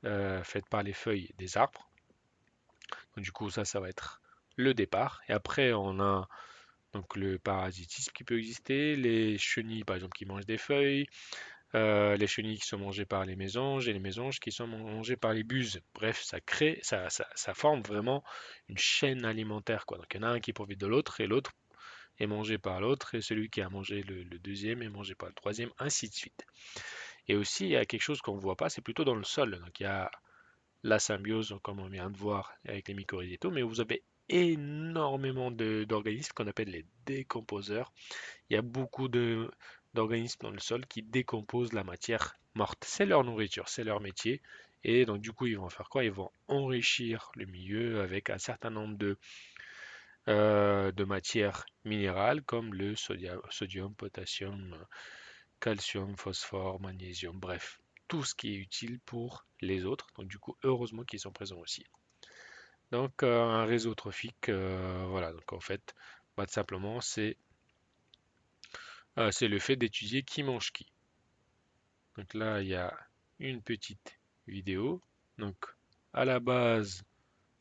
faite par les feuilles des arbres. Donc, du coup, ça va être le départ. Et après, on a donc le parasitisme qui peut exister, les chenilles par exemple qui mangent des feuilles, les chenilles qui sont mangées par les mésanges et les mésanges qui sont mangées par les buses. Bref, ça crée, ça forme vraiment une chaîne alimentaire, quoi. Donc il y en a un qui profite de l'autre et l'autre est mangé par l'autre et celui qui a mangé le deuxième est mangé par le troisième, ainsi de suite. Et aussi, il y a quelque chose qu'on ne voit pas, c'est plutôt dans le sol. Donc il y a la symbiose, comme on vient de voir avec les mycorhizes et tout, mais vous avez énormément d'organismes qu'on appelle les décomposeurs. Il y a beaucoup d'organismes dans le sol qui décomposent la matière morte. C'est leur nourriture, c'est leur métier. Et donc du coup, ils vont faire quoi? Ils vont enrichir le milieu avec un certain nombre de matières minérales comme le sodium, potassium, calcium, phosphore, magnésium, bref, tout ce qui est utile pour les autres. Donc du coup, heureusement qu'ils sont présents aussi. Donc un réseau trophique, voilà. Donc en fait, tout simplement, c'est le fait d'étudier qui mange qui. Donc là, il y a une petite vidéo. Donc à la base,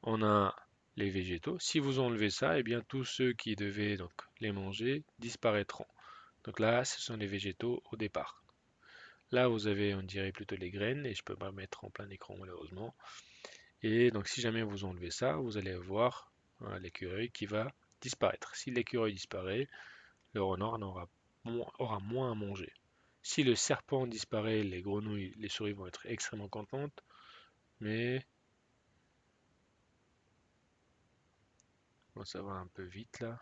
on a les végétaux. Si vous enlevez ça, eh bien tous ceux qui devaient donc les manger disparaîtront. Donc là, ce sont les végétaux au départ. Là, vous avez, on dirait plutôt les graines, et je peux pas mettre en plein écran malheureusement. Et donc, si jamais vous enlevez ça, vous allez voir voilà, l'écureuil qui va disparaître. Si l'écureuil disparaît, le renard aura moins à manger. Si le serpent disparaît, les grenouilles, les souris vont être extrêmement contentes, mais bon, ça va un peu vite là.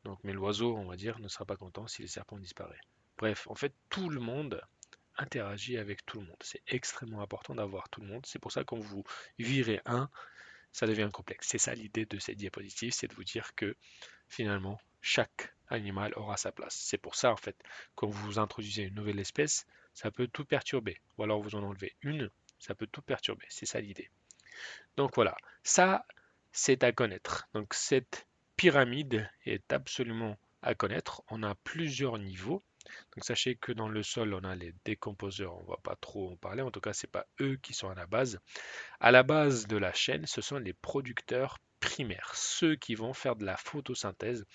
Donc, mais l'oiseau, on va dire, ne sera pas content si le serpent disparaît. Bref, en fait, tout le monde interagit avec tout le monde. C'est extrêmement important d'avoir tout le monde. C'est pour ça que quand vous virez un, ça devient complexe. C'est ça l'idée de cette diapositive, c'est de vous dire que finalement, chaque animal aura sa place. C'est pour ça, en fait, quand vous introduisez une nouvelle espèce, ça peut tout perturber. Ou alors vous en enlevez une, ça peut tout perturber. C'est ça l'idée. Donc voilà, ça, c'est à connaître. Donc cette pyramide est absolument à connaître. On a plusieurs niveaux. Donc sachez que dans le sol, on a les décomposeurs. On ne va pas trop en parler. En tout cas, ce n'est pas eux qui sont à la base. À la base de la chaîne, ce sont les producteurs primaires, ceux qui vont faire de la photosynthèse.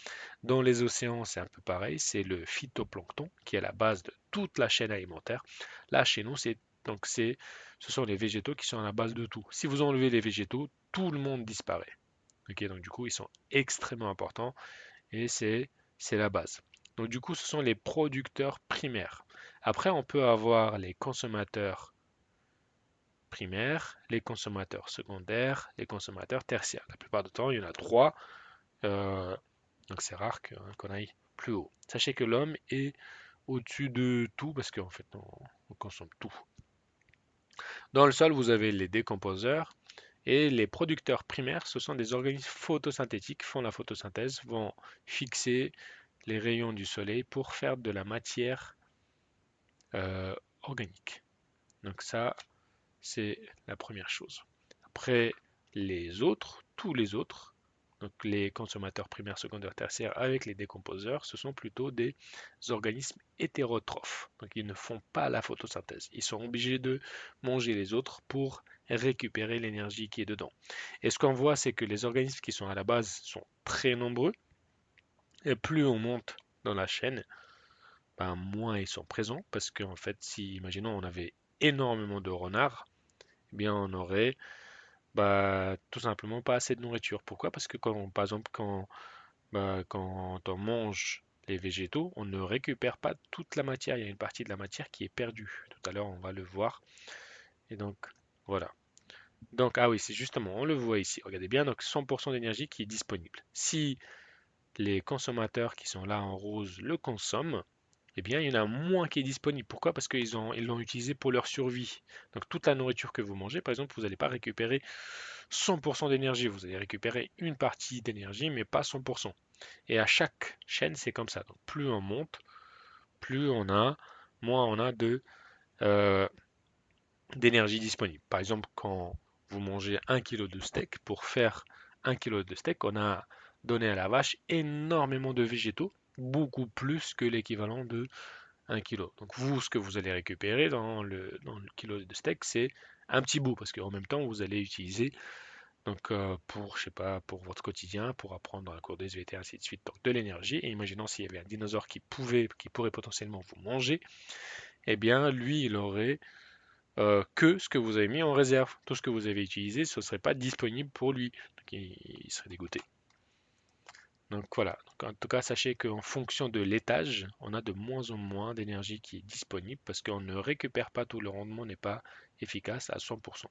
Dans les océans, c'est un peu pareil, c'est le phytoplancton qui est la base de toute la chaîne alimentaire. Là, chez nous, ce sont les végétaux qui sont à la base de tout. Si vous enlevez les végétaux, tout le monde disparaît. Ok, donc du coup, ils sont extrêmement importants et c'est la base. Donc du coup, ce sont les producteurs primaires. Après, on peut avoir les consommateurs primaires, les consommateurs secondaires, les consommateurs tertiaires. La plupart du temps, il y en a trois. euh, donc c'est rare qu'on aille plus haut. Sachez que l'homme est au-dessus de tout parce qu'en fait on consomme tout. Dans le sol, vous avez les décomposeurs et les producteurs primaires, ce sont des organismes photosynthétiques, font la photosynthèse, vont fixer les rayons du soleil pour faire de la matière organique. Donc ça, c'est la première chose. Après, les autres, tous les autres, donc les consommateurs primaires, secondaires, tertiaires avec les décomposeurs, ce sont plutôt des organismes hétérotrophes. Donc ils ne font pas la photosynthèse. Ils sont obligés de manger les autres pour récupérer l'énergie qui est dedans. Et ce qu'on voit, c'est que les organismes qui sont à la base sont très nombreux. Et plus on monte dans la chaîne, ben, moins ils sont présents. Parce qu'en fait, si, imaginons, on avait énormément de renards, eh bien on aurait bah, tout simplement pas assez de nourriture. Pourquoi? Parce que par exemple, quand on mange les végétaux, on ne récupère pas toute la matière. Il y a une partie de la matière qui est perdue. Tout à l'heure, on va le voir. Et donc, voilà. Donc, ah oui, c'est justement, on le voit ici. Regardez bien, donc 100% d'énergie qui est disponible. Si les consommateurs qui sont là en rose le consomment, eh bien, il y en a moins qui est disponible. Pourquoi? Parce ils l'ont utilisé pour leur survie. Donc, toute la nourriture que vous mangez, par exemple, vous n'allez pas récupérer 100% d'énergie. Vous allez récupérer une partie d'énergie, mais pas 100%. Et à chaque chaîne, c'est comme ça. Donc, plus on monte, plus on a, moins on a euh, d'énergie disponible. Par exemple, quand vous mangez 1 kg de steak, pour faire 1 kg de steak, on a donné à la vache énormément de végétaux, beaucoup plus que l'équivalent de 1 kg. Donc vous, ce que vous allez récupérer dans le kilo de steak, c'est un petit bout, parce qu'en même temps, vous allez utiliser donc pour, je sais pas, pour votre quotidien, pour apprendre dans la cour des SVT, ainsi de suite, donc de l'énergie. Et imaginons s'il y avait un dinosaure qui pourrait potentiellement vous manger, eh bien lui, il aurait que ce que vous avez mis en réserve. Tout ce que vous avez utilisé, ce ne serait pas disponible pour lui. Donc il serait dégoûté. Donc voilà. Donc, en tout cas, sachez qu'en fonction de l'étage, on a de moins en moins d'énergie qui est disponible parce qu'on ne récupère pas tout, le rendement n'est pas efficace à 100%.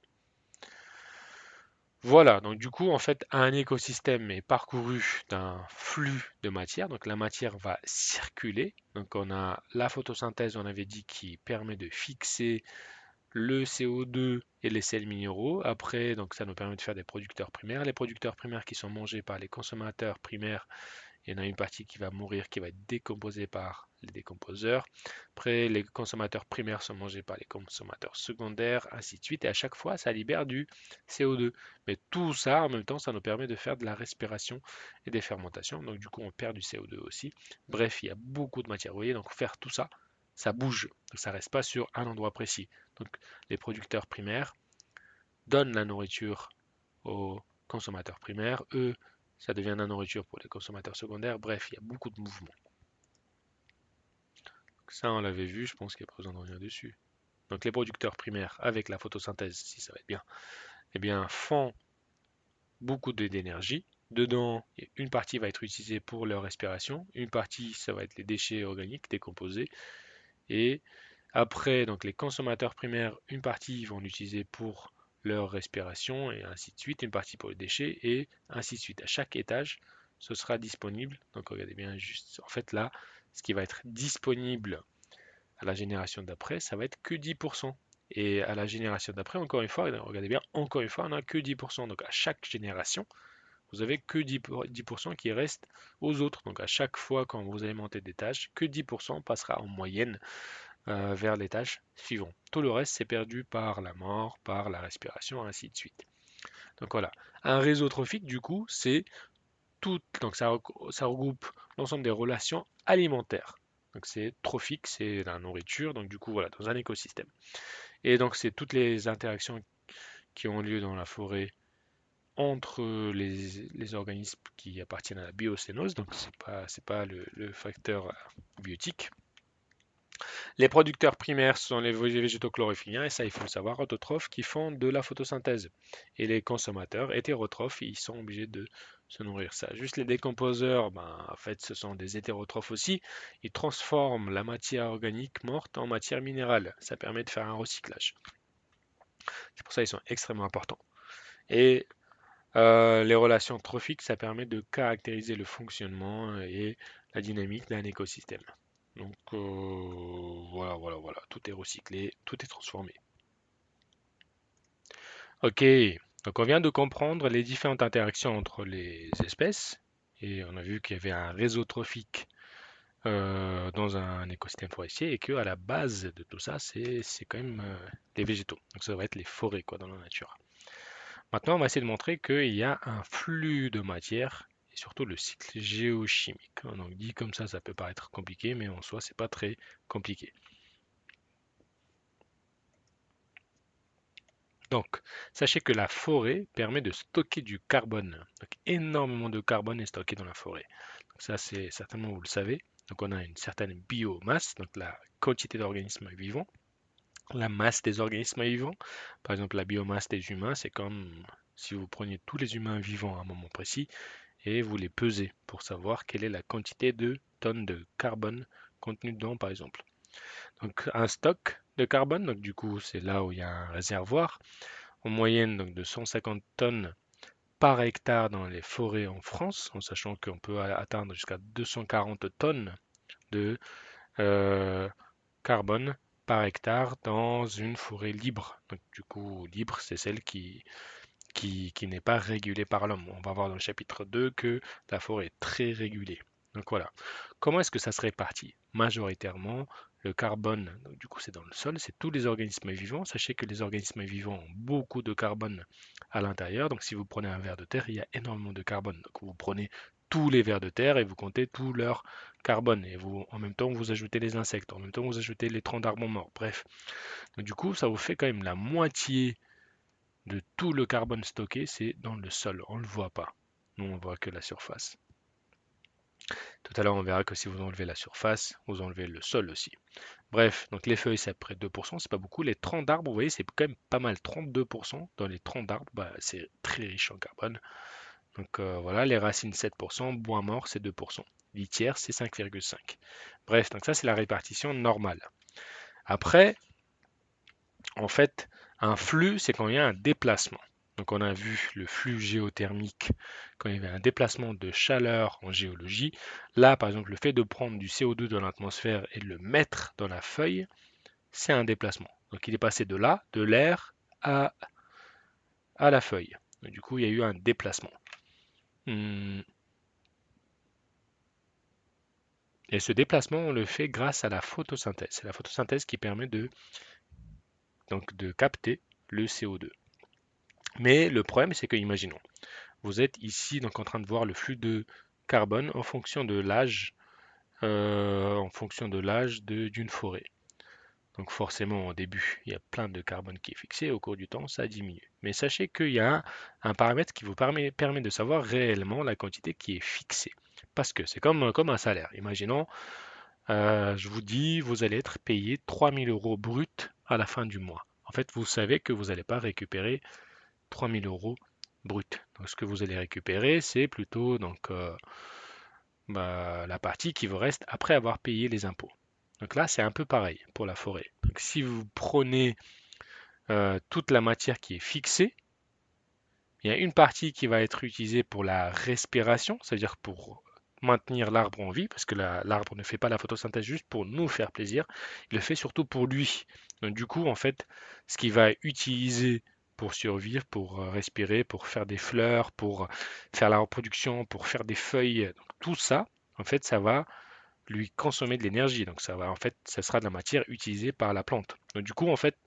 Voilà, donc du coup, en fait, un écosystème est parcouru d'un flux de matière. Donc la matière va circuler. Donc on a la photosynthèse, on avait dit, qui permet de fixer le CO2 et les sels minéraux. Après, donc ça nous permet de faire des producteurs primaires. Les producteurs primaires qui sont mangés par les consommateurs primaires, il y en a une partie qui va mourir, qui va être décomposée par les décomposeurs. Après, les consommateurs primaires sont mangés par les consommateurs secondaires, ainsi de suite. Et à chaque fois, ça libère du CO2. Mais tout ça, en même temps, ça nous permet de faire de la respiration et des fermentations. Donc du coup, on perd du CO2 aussi. Bref, il y a beaucoup de matière. Vous voyez, donc faire tout ça, ça bouge. Donc ça ne reste pas sur un endroit précis. Donc les producteurs primaires donnent la nourriture aux consommateurs primaires. Eux, ça devient de la nourriture pour les consommateurs secondaires. Bref, il y a beaucoup de mouvements. Ça, on l'avait vu, je pense qu'il n'y a pas besoin de revenir dessus. Donc les producteurs primaires avec la photosynthèse, si ça va être bien, eh bien font beaucoup d'énergie. Dedans, une partie va être utilisée pour leur respiration, une partie, ça va être les déchets organiques décomposés, et après, donc les consommateurs primaires, une partie vont l'utiliser pour leur respiration, et ainsi de suite, une partie pour les déchets, et ainsi de suite. À chaque étage, ce sera disponible. Donc regardez bien juste, en fait là, ce qui va être disponible à la génération d'après, ça va être que 10%. Et à la génération d'après, encore une fois, regardez bien, encore une fois, on n'a que 10%. Donc à chaque génération, vous avez que 10% qui reste aux autres. Donc à chaque fois quand vous allez monter des tâches, que 10% passera en moyenne vers les tâches suivantes. Tout le reste, c'est perdu par la mort, par la respiration, ainsi de suite. Donc voilà. Un réseau trophique, du coup, c'est tout. Donc ça regroupe l'ensemble des relations alimentaires. Donc c'est trophique, c'est la nourriture. Donc du coup, voilà, dans un écosystème. Et donc c'est toutes les interactions qui ont lieu dans la forêt entre les organismes qui appartiennent à la biocénose, donc c'est pas le facteur biotique. Les producteurs primaires sont les végétaux chlorophylliens, et ça il faut le savoir, autotrophes qui font de la photosynthèse. Et les consommateurs hétérotrophes, ils sont obligés de se nourrir ça. Juste les décomposeurs, ben, en fait ce sont des hétérotrophes aussi, ils transforment la matière organique morte en matière minérale. Ça permet de faire un recyclage. C'est pour ça qu'ils sont extrêmement importants. Et les relations trophiques, ça permet de caractériser le fonctionnement et la dynamique d'un écosystème. Donc voilà, voilà, voilà, tout est recyclé, tout est transformé. Ok, donc on vient de comprendre les différentes interactions entre les espèces et on a vu qu'il y avait un réseau trophique dans un écosystème forestier et que à la base de tout ça, c'est quand même les végétaux. Donc ça va être les forêts quoi dans la nature. Maintenant, on va essayer de montrer qu'il y a un flux de matière et surtout le cycle géochimique. Donc dit comme ça peut paraître compliqué, mais en soi, c'est pas très compliqué. Donc, sachez que la forêt permet de stocker du carbone. Donc, énormément de carbone est stocké dans la forêt. Donc, ça, c'est certainement, vous le savez. Donc, on a une certaine biomasse, donc la quantité d'organismes vivants, la masse des organismes vivants. Par exemple, la biomasse des humains, c'est comme si vous preniez tous les humains vivants à un moment précis et vous les pesez pour savoir quelle est la quantité de tonnes de carbone contenu dedans, par exemple. Donc, un stock de carbone, donc du coup, c'est là où il y a un réservoir en moyenne donc, de 150 tonnes par hectare dans les forêts en France, en sachant qu'on peut atteindre jusqu'à 240 tonnes de euh, carbone par hectare dans une forêt libre. Donc, du coup, libre, c'est celle qui n'est pas régulée par l'homme. On va voir dans le chapitre 2 que la forêt est très régulée. Donc voilà. Comment est-ce que ça se répartit? Majoritairement, le carbone, donc du coup c'est dans le sol, c'est tous les organismes vivants. Sachez que les organismes vivants ont beaucoup de carbone à l'intérieur. Donc si vous prenez un ver de terre, il y a énormément de carbone. Donc vous prenez tous les vers de terre et vous comptez tout leur carbone. Et vous, en même temps, vous ajoutez les insectes. En même temps, vous ajoutez les troncs d'arbres morts. Bref. Donc, du coup, ça vous fait quand même la moitié de tout le carbone stocké, c'est dans le sol. On ne le voit pas. Nous, on voit que la surface. Tout à l'heure, on verra que si vous enlevez la surface, vous enlevez le sol aussi. Bref, donc les feuilles, c'est à peu près 2%, c'est pas beaucoup. Les troncs d'arbres, vous voyez, c'est quand même pas mal. 32% dans les troncs d'arbres, bah, c'est très riche en carbone. Donc voilà, les racines 7%, bois mort c'est 2%, litière c'est 5,5. Bref, donc ça c'est la répartition normale. Après, en fait, un flux, c'est quand il y a un déplacement. Donc on a vu le flux géothermique quand il y avait un déplacement de chaleur en géologie. Là, par exemple, le fait de prendre du CO2 dans l'atmosphère et de le mettre dans la feuille, c'est un déplacement. Donc il est passé de là, de l'air, à la feuille. Donc, du coup, il y a eu un déplacement. Hmm. Et ce déplacement, on le fait grâce à la photosynthèse. C'est la photosynthèse qui permet donc, de capter le CO2. Mais le problème, c'est que, imaginons, vous êtes ici donc en train de voir le flux de carbone en fonction de l'âge d'une forêt. Donc forcément, au début, il y a plein de carbone qui est fixé, au cours du temps, ça diminue. Mais sachez qu'il y a un paramètre qui vous permet de savoir réellement la quantité qui est fixée. Parce que c'est comme un salaire. Imaginons, je vous dis, vous allez être payé 3000 euros brut à la fin du mois. En fait, vous savez que vous n'allez pas récupérer 3000 euros brut. Donc, ce que vous allez récupérer, c'est plutôt la partie qui vous reste après avoir payé les impôts. Donc là, c'est un peu pareil pour la forêt. Donc, si vous prenez toute la matière qui est fixée, il y a une partie qui va être utilisée pour la respiration, c'est-à-dire pour maintenir l'arbre en vie, parce que l'arbre ne fait pas la photosynthèse juste pour nous faire plaisir, il le fait surtout pour lui. Donc du coup, en fait, ce qu'il va utiliser pour survivre, pour respirer, pour faire des fleurs, pour faire la reproduction, pour faire des feuilles, donc tout ça, en fait, ça va lui consommer de l'énergie. Donc ça va, en fait, ça sera de la matière utilisée par la plante. Donc du coup, en fait,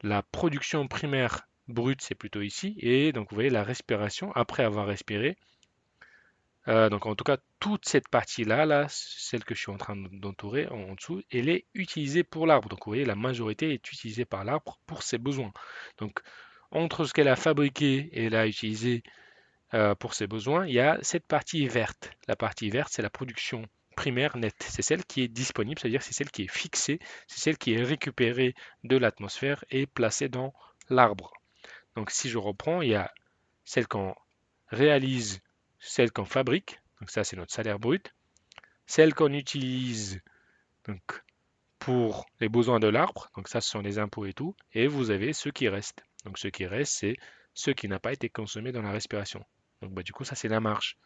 la production primaire brute, c'est plutôt ici. Et donc, vous voyez la respiration, après avoir respiré. Donc, en tout cas, toute cette partie-là, là, celle que je suis en train d'entourer en dessous, elle est utilisée pour l'arbre. Donc, vous voyez, la majorité est utilisée par l'arbre pour ses besoins. Donc, entre ce qu'elle a fabriqué et elle a utilisé pour ses besoins, il y a cette partie verte. La partie verte, c'est la production primaire nette. C'est celle qui est disponible, c'est-à-dire c'est celle qui est fixée, c'est celle qui est récupérée de l'atmosphère et placée dans l'arbre. Donc si je reprends, il y a celle qu'on réalise, celle qu'on fabrique, donc ça c'est notre salaire brut, celle qu'on utilise donc, pour les besoins de l'arbre, donc ça ce sont les impôts et tout, et vous avez ce qui reste. Donc ce qui reste, c'est ce qui n'a pas été consommé dans la respiration. Donc du coup, ça c'est la marge.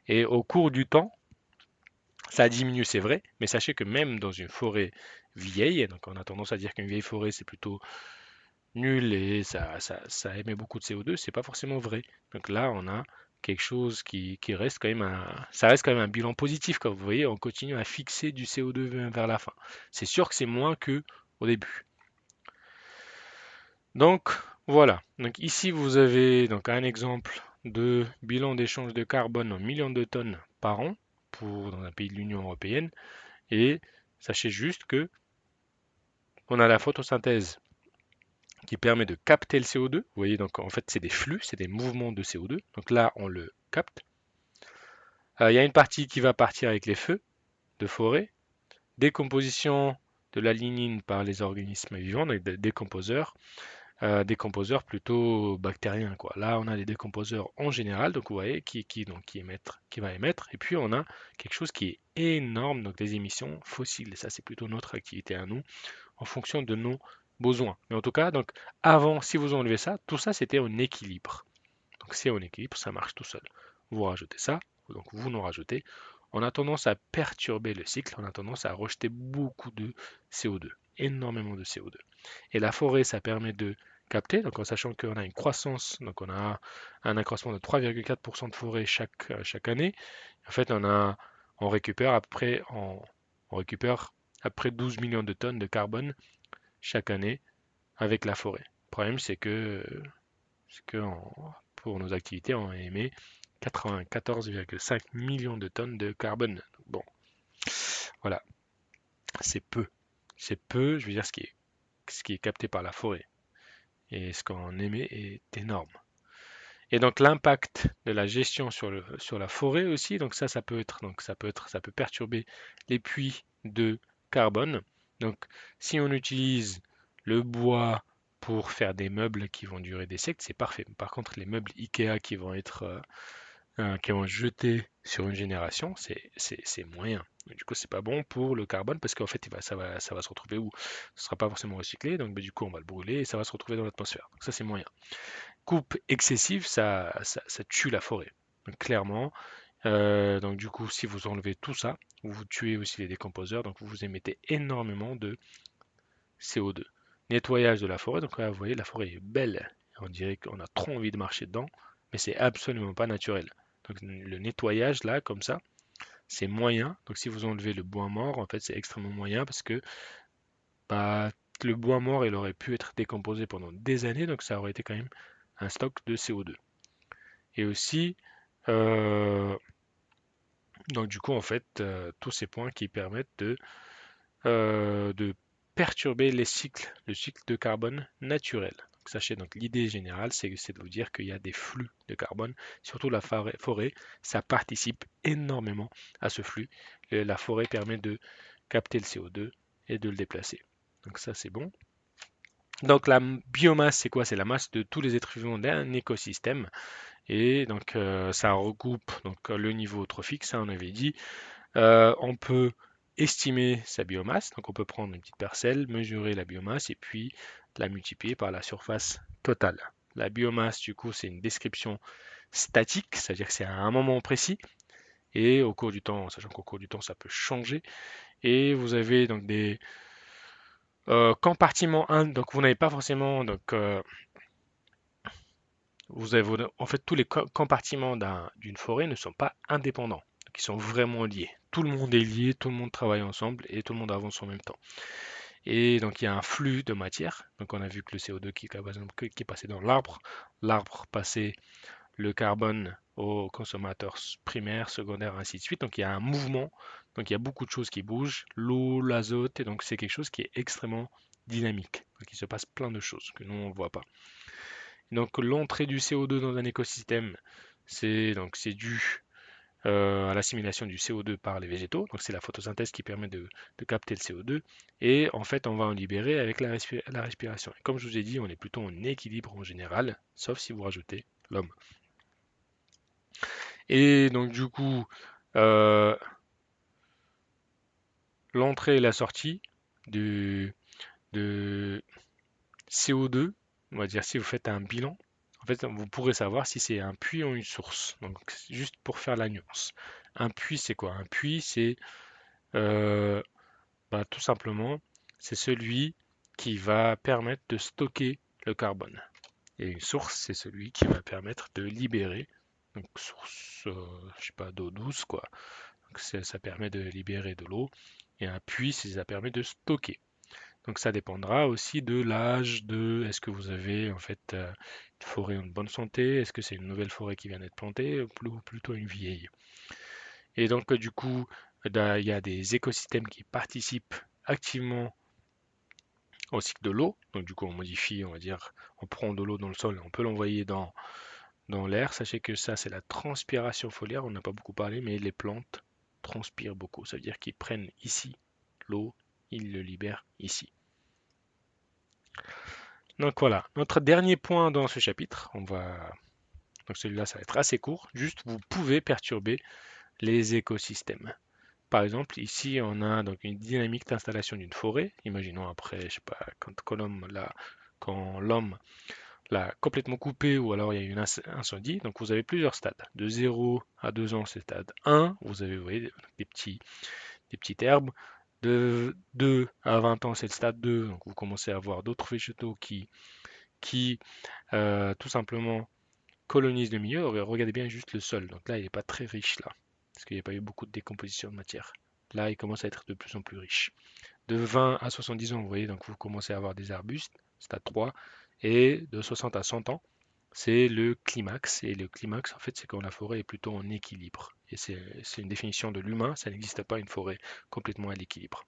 Et au cours du temps, ça diminue, c'est vrai, mais sachez que même dans une forêt vieille, donc on a tendance à dire qu'une vieille forêt c'est plutôt nul et ça émet beaucoup de CO2, c'est pas forcément vrai. Donc là, on a quelque chose qui reste quand même ça reste quand même un bilan positif. Comme vous voyez, on continue à fixer du CO2 vers la fin. C'est sûr que c'est moins que au début. Donc voilà. Donc ici, vous avez donc un exemple de bilan d'échange de carbone en millions de tonnes par an dans un pays de l'Union européenne. Et sachez juste que on a la photosynthèse qui permet de capter le CO2. Vous voyez, donc en fait, c'est des flux, c'est des mouvements de CO2. Donc là, on le capte. Il y a une partie qui va partir avec les feux de forêt, décomposition de la lignine par les organismes vivants, donc des décomposeurs plutôt bactériens, quoi. Là, on a des décomposeurs en général, donc vous voyez, qui va émettre, et puis on a quelque chose qui est énorme, donc des émissions fossiles. Et ça, c'est plutôt notre activité à nous, en fonction de nos besoins. Mais en tout cas, donc avant, si vous enlevez ça, tout ça c'était en équilibre. Donc c'est en équilibre, ça marche tout seul. Vous rajoutez ça, donc vous nous rajoutez. On a tendance à perturber le cycle, on a tendance à rejeter beaucoup de CO2, énormément de CO2. Et la forêt, ça permet de capter, donc en sachant qu'on a une croissance, donc on a un accroissement de 3,4% de forêt chaque année. En fait, on récupère on récupère à près 12 millions de tonnes de carbone chaque année avec la forêt. Le problème, c'est que pour nos activités, on émet 94,5 millions de tonnes de carbone. Bon, voilà, c'est peu. C'est peu, je veux dire, ce qui est capté par la forêt. Et ce qu'on émet est énorme. Et donc l'impact de la gestion sur la forêt aussi, donc ça peut perturber les puits de carbone. Donc si on utilise le bois pour faire des meubles qui vont durer des siècles, c'est parfait. Par contre, les meubles Ikea qui vont être jetés sur une génération, c'est moyen. Du coup, c'est pas bon pour le carbone parce qu'en fait, ça va se retrouver où? Ce sera pas forcément recyclé, donc du coup, on va le brûler et ça va se retrouver dans l'atmosphère. Donc ça, c'est moyen. Coupe excessive, ça tue la forêt. Donc, clairement, donc du coup, si vous enlevez tout ça, vous tuez aussi les décomposeurs, donc vous émettez énormément de CO2. Nettoyage de la forêt, donc là, vous voyez, la forêt est belle. On dirait qu'on a trop envie de marcher dedans, mais c'est absolument pas naturel. Donc le nettoyage là, comme ça, c'est moyen. Donc si vous enlevez le bois mort, en fait, c'est extrêmement moyen parce que bah, le bois mort, il aurait pu être décomposé pendant des années, donc ça aurait été quand même un stock de CO2. Et aussi, euh, donc du coup, en fait, tous ces points qui permettent de perturber le cycle de carbone naturel. Donc, sachez, donc l'idée générale, c'est de vous dire qu'il y a des flux de carbone, surtout la forêt, ça participe énormément à ce flux. La forêt permet de capter le CO2 et de le déplacer. Donc ça c'est bon. Donc la biomasse, c'est quoi? C'est la masse de tous les êtres vivants d'un écosystème. Et donc ça regroupe donc, le niveau trophique, ça on avait dit. On peut estimer sa biomasse, donc on peut prendre une petite parcelle, mesurer la biomasse et puis la multiplier par la surface totale. La biomasse, du coup, c'est une description statique, c'est-à-dire que c'est à un moment précis et au cours du temps, sachant qu'au cours du temps, ça peut changer. Et vous avez donc des compartiments, donc vous n'avez pas forcément, donc vous avez, en fait, tous les compartiments d'une forêt ne sont pas indépendants, donc ils sont vraiment liés. Tout le monde est lié, tout le monde travaille ensemble et tout le monde avance en même temps. Et donc il y a un flux de matière. Donc on a vu que le CO2 qui est passé dans l'arbre, l'arbre passait le carbone aux consommateurs primaires, secondaires, ainsi de suite. Donc il y a un mouvement, donc il y a beaucoup de choses qui bougent, l'eau, l'azote, et donc c'est quelque chose qui est extrêmement dynamique. Donc il se passe plein de choses que nous on ne voit pas. Donc l'entrée du CO2 dans un écosystème, c'est dû à l'assimilation du CO2 par les végétaux. Donc c'est la photosynthèse qui permet de capter le CO2. Et en fait, on va en libérer avec la respiration. Et comme je vous ai dit, on est plutôt en équilibre en général, sauf si vous rajoutez l'homme. Et donc du coup, euh, l'entrée et la sortie du, de CO2, on va dire si vous faites un bilan, en fait, vous pourrez savoir si c'est un puits ou une source. Donc juste pour faire la nuance. Un puits, c'est quoi? Un puits, c'est euh, bah, tout simplement, c'est celui qui va permettre de stocker le carbone. Et une source, c'est celui qui va permettre de libérer, donc source, je sais pas, d'eau douce, quoi. Donc ça permet de libérer de l'eau. Et un puits, ça permet de stocker. Donc ça dépendra aussi de l'âge, de est-ce que vous avez en fait une forêt en bonne santé, est-ce que c'est une nouvelle forêt qui vient d'être plantée, ou plutôt une vieille. Et donc du coup, il y a des écosystèmes qui participent activement au cycle de l'eau. Donc du coup, on modifie, on va dire, on prend de l'eau dans le sol, on peut l'envoyer dans l'air. Sachez que ça, c'est la transpiration foliaire. On n'a pas beaucoup parlé, mais les plantes transpirent beaucoup. Ça veut dire qu'ils prennent ici l'eau, ils le libèrent ici. Donc voilà, notre dernier point dans ce chapitre, donc celui-là, ça va être assez court. Juste, vous pouvez perturber les écosystèmes. Par exemple, ici, on a donc une dynamique d'installation d'une forêt. Imaginons après, je sais pas, quand l'homme l'a complètement coupé ou alors il y a eu un incendie. Donc vous avez plusieurs stades. De 0 à 2 ans, c'est stade 1. Vous avez, vous voyez, des petites herbes. De 2 à 20 ans, c'est le stade 2. Donc vous commencez à avoir d'autres végétaux qui tout simplement colonisent le milieu. Regardez bien juste le sol. Donc là, il n'est pas très riche là. Parce qu'il n'y a pas eu beaucoup de décomposition de matière. Là, il commence à être de plus en plus riche. De 20 à 70 ans, vous voyez, donc vous commencez à avoir des arbustes, stade 3. Et de 60 à 100 ans, c'est le climax. Et le climax, en fait, c'est quand la forêt est plutôt en équilibre. Et c'est une définition de l'humain, ça n'existe pas une forêt complètement à l'équilibre.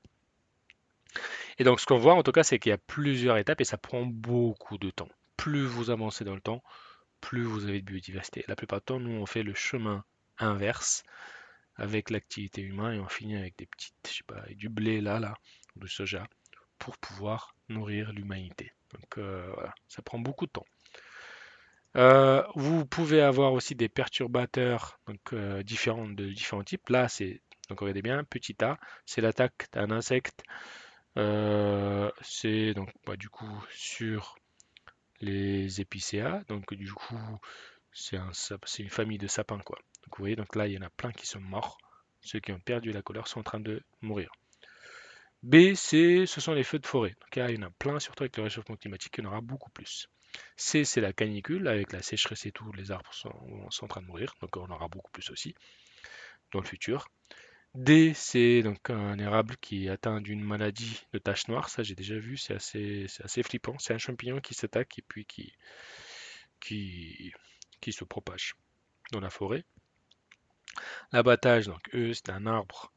Et donc, ce qu'on voit, en tout cas, c'est qu'il y a plusieurs étapes et ça prend beaucoup de temps. Plus vous avancez dans le temps, plus vous avez de biodiversité. La plupart du temps, nous, on fait le chemin inverse avec l'activité humaine et on finit avec des petites, je sais pas, avec du blé là, du soja, pour pouvoir nourrir l'humanité. Donc voilà, ça prend beaucoup de temps. Vous pouvez avoir aussi des perturbateurs donc, de différents types. Là, donc regardez bien, petit a, c'est l'attaque d'un insecte. C'est donc bah, du coup sur les épicéas. Donc du coup, c'est une famille de sapins quoi. Donc vous voyez, donc là il y en a plein qui sont morts. Ceux qui ont perdu la couleur sont en train de mourir. B, ce sont les feux de forêt. Donc là, il y en a plein, surtout avec le réchauffement climatique, il y en aura beaucoup plus. C, c'est la canicule, avec la sécheresse et tout, les arbres sont en train de mourir, donc on aura beaucoup plus aussi dans le futur. D, c'est donc un érable qui est atteint d'une maladie de tache noire, ça j'ai déjà vu, c'est assez flippant. C'est un champignon qui s'attaque et puis qui, qui se propage dans la forêt. L'abattage, donc E, c'est un arbre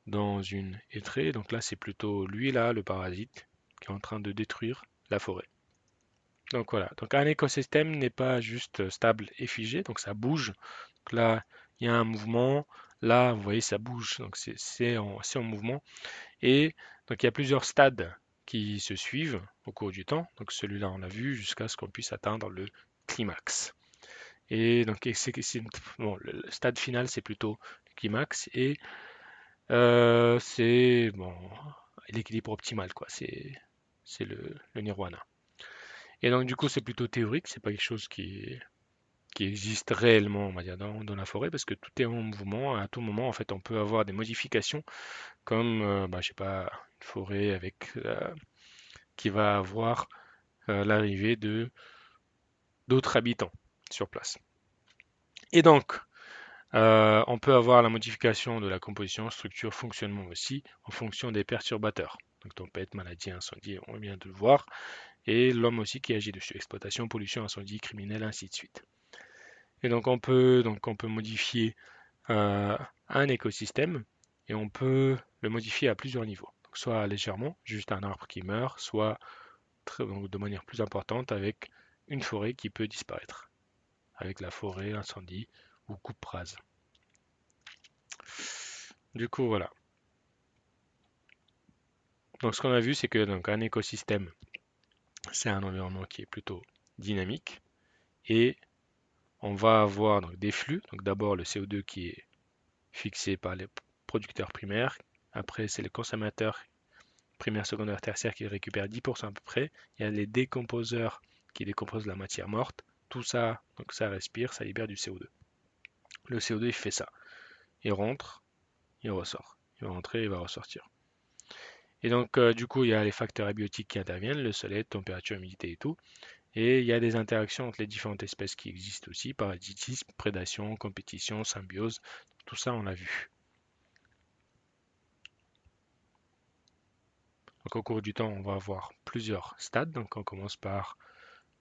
dans une hêtraie, donc là c'est plutôt lui là, le parasite, qui est en train de détruire la forêt. Donc voilà, donc un écosystème n'est pas juste stable et figé, donc ça bouge. Donc là, il y a un mouvement, Là, vous voyez, ça bouge, donc c'est en mouvement. Et donc il y a plusieurs stades qui se suivent au cours du temps. Donc celui-là, on l'a vu jusqu'à ce qu'on puisse atteindre le climax. Et donc bon, le stade final, c'est plutôt le climax et c'est bon, l'équilibre optimal, quoi. C'est le nirvana. Et donc du coup, c'est plutôt théorique, c'est pas quelque chose qui existe réellement, on va dire, dans la forêt, parce que tout est en mouvement. À tout moment, en fait, on peut avoir des modifications, comme, bah, je sais pas, une forêt qui va avoir l'arrivée de d'autres habitants sur place. Et donc, on peut avoir la modification de la composition, structure, fonctionnement aussi, en fonction des perturbateurs. Donc tempête, maladie, incendie, on vient de le voir, et l'homme aussi qui agit dessus, exploitation, pollution, incendie, criminel, ainsi de suite. Et donc on peut modifier euh, un écosystème et on peut le modifier à plusieurs niveaux. Donc, soit légèrement, juste un arbre qui meurt, soit donc de manière plus importante avec une forêt qui peut disparaître, avec la forêt, incendie ou coupe rase. Du coup, voilà. Donc, ce qu'on a vu, c'est que donc, un écosystème, c'est un environnement qui est plutôt dynamique et on va avoir donc, des flux. Donc, d'abord, le CO2 qui est fixé par les producteurs primaires. Après, c'est les consommateurs primaires, secondaires, tertiaires qui récupèrent 10% à peu près. Il y a les décomposeurs qui décomposent la matière morte. Tout ça, donc ça respire, ça libère du CO2. Le CO2, il fait ça. Il rentre, il ressort. Il va rentrer, il va ressortir. Et donc, du coup, il y a les facteurs abiotiques qui interviennent, le soleil, température, humidité et tout. Et il y a des interactions entre les différentes espèces qui existent aussi, parasitisme, prédation, compétition, symbiose. Tout ça, on l'a vu. Donc, au cours du temps, on va avoir plusieurs stades. Donc, on commence par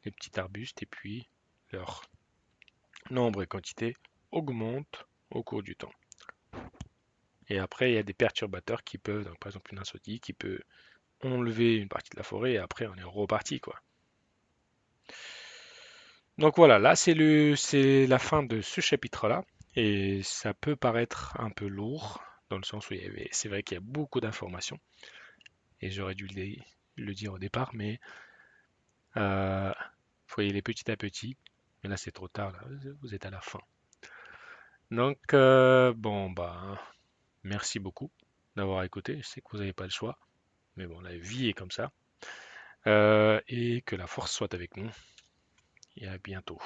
les petits arbustes et puis leur nombre et quantité augmentent au cours du temps. Et après, il y a des perturbateurs qui peuvent, donc par exemple une incendie qui peut enlever une partie de la forêt et après on est reparti quoi. Donc voilà, là c'est la fin de ce chapitre-là et ça peut paraître un peu lourd dans le sens où c'est vrai qu'il y a beaucoup d'informations et j'aurais dû le dire au départ, mais faut y aller petit à petit. Mais là c'est trop tard, là, vous êtes à la fin. Donc bon bah merci beaucoup d'avoir écouté. Je sais que vous n'avez pas le choix, mais bon la vie est comme ça. Et que la force soit avec nous et à bientôt.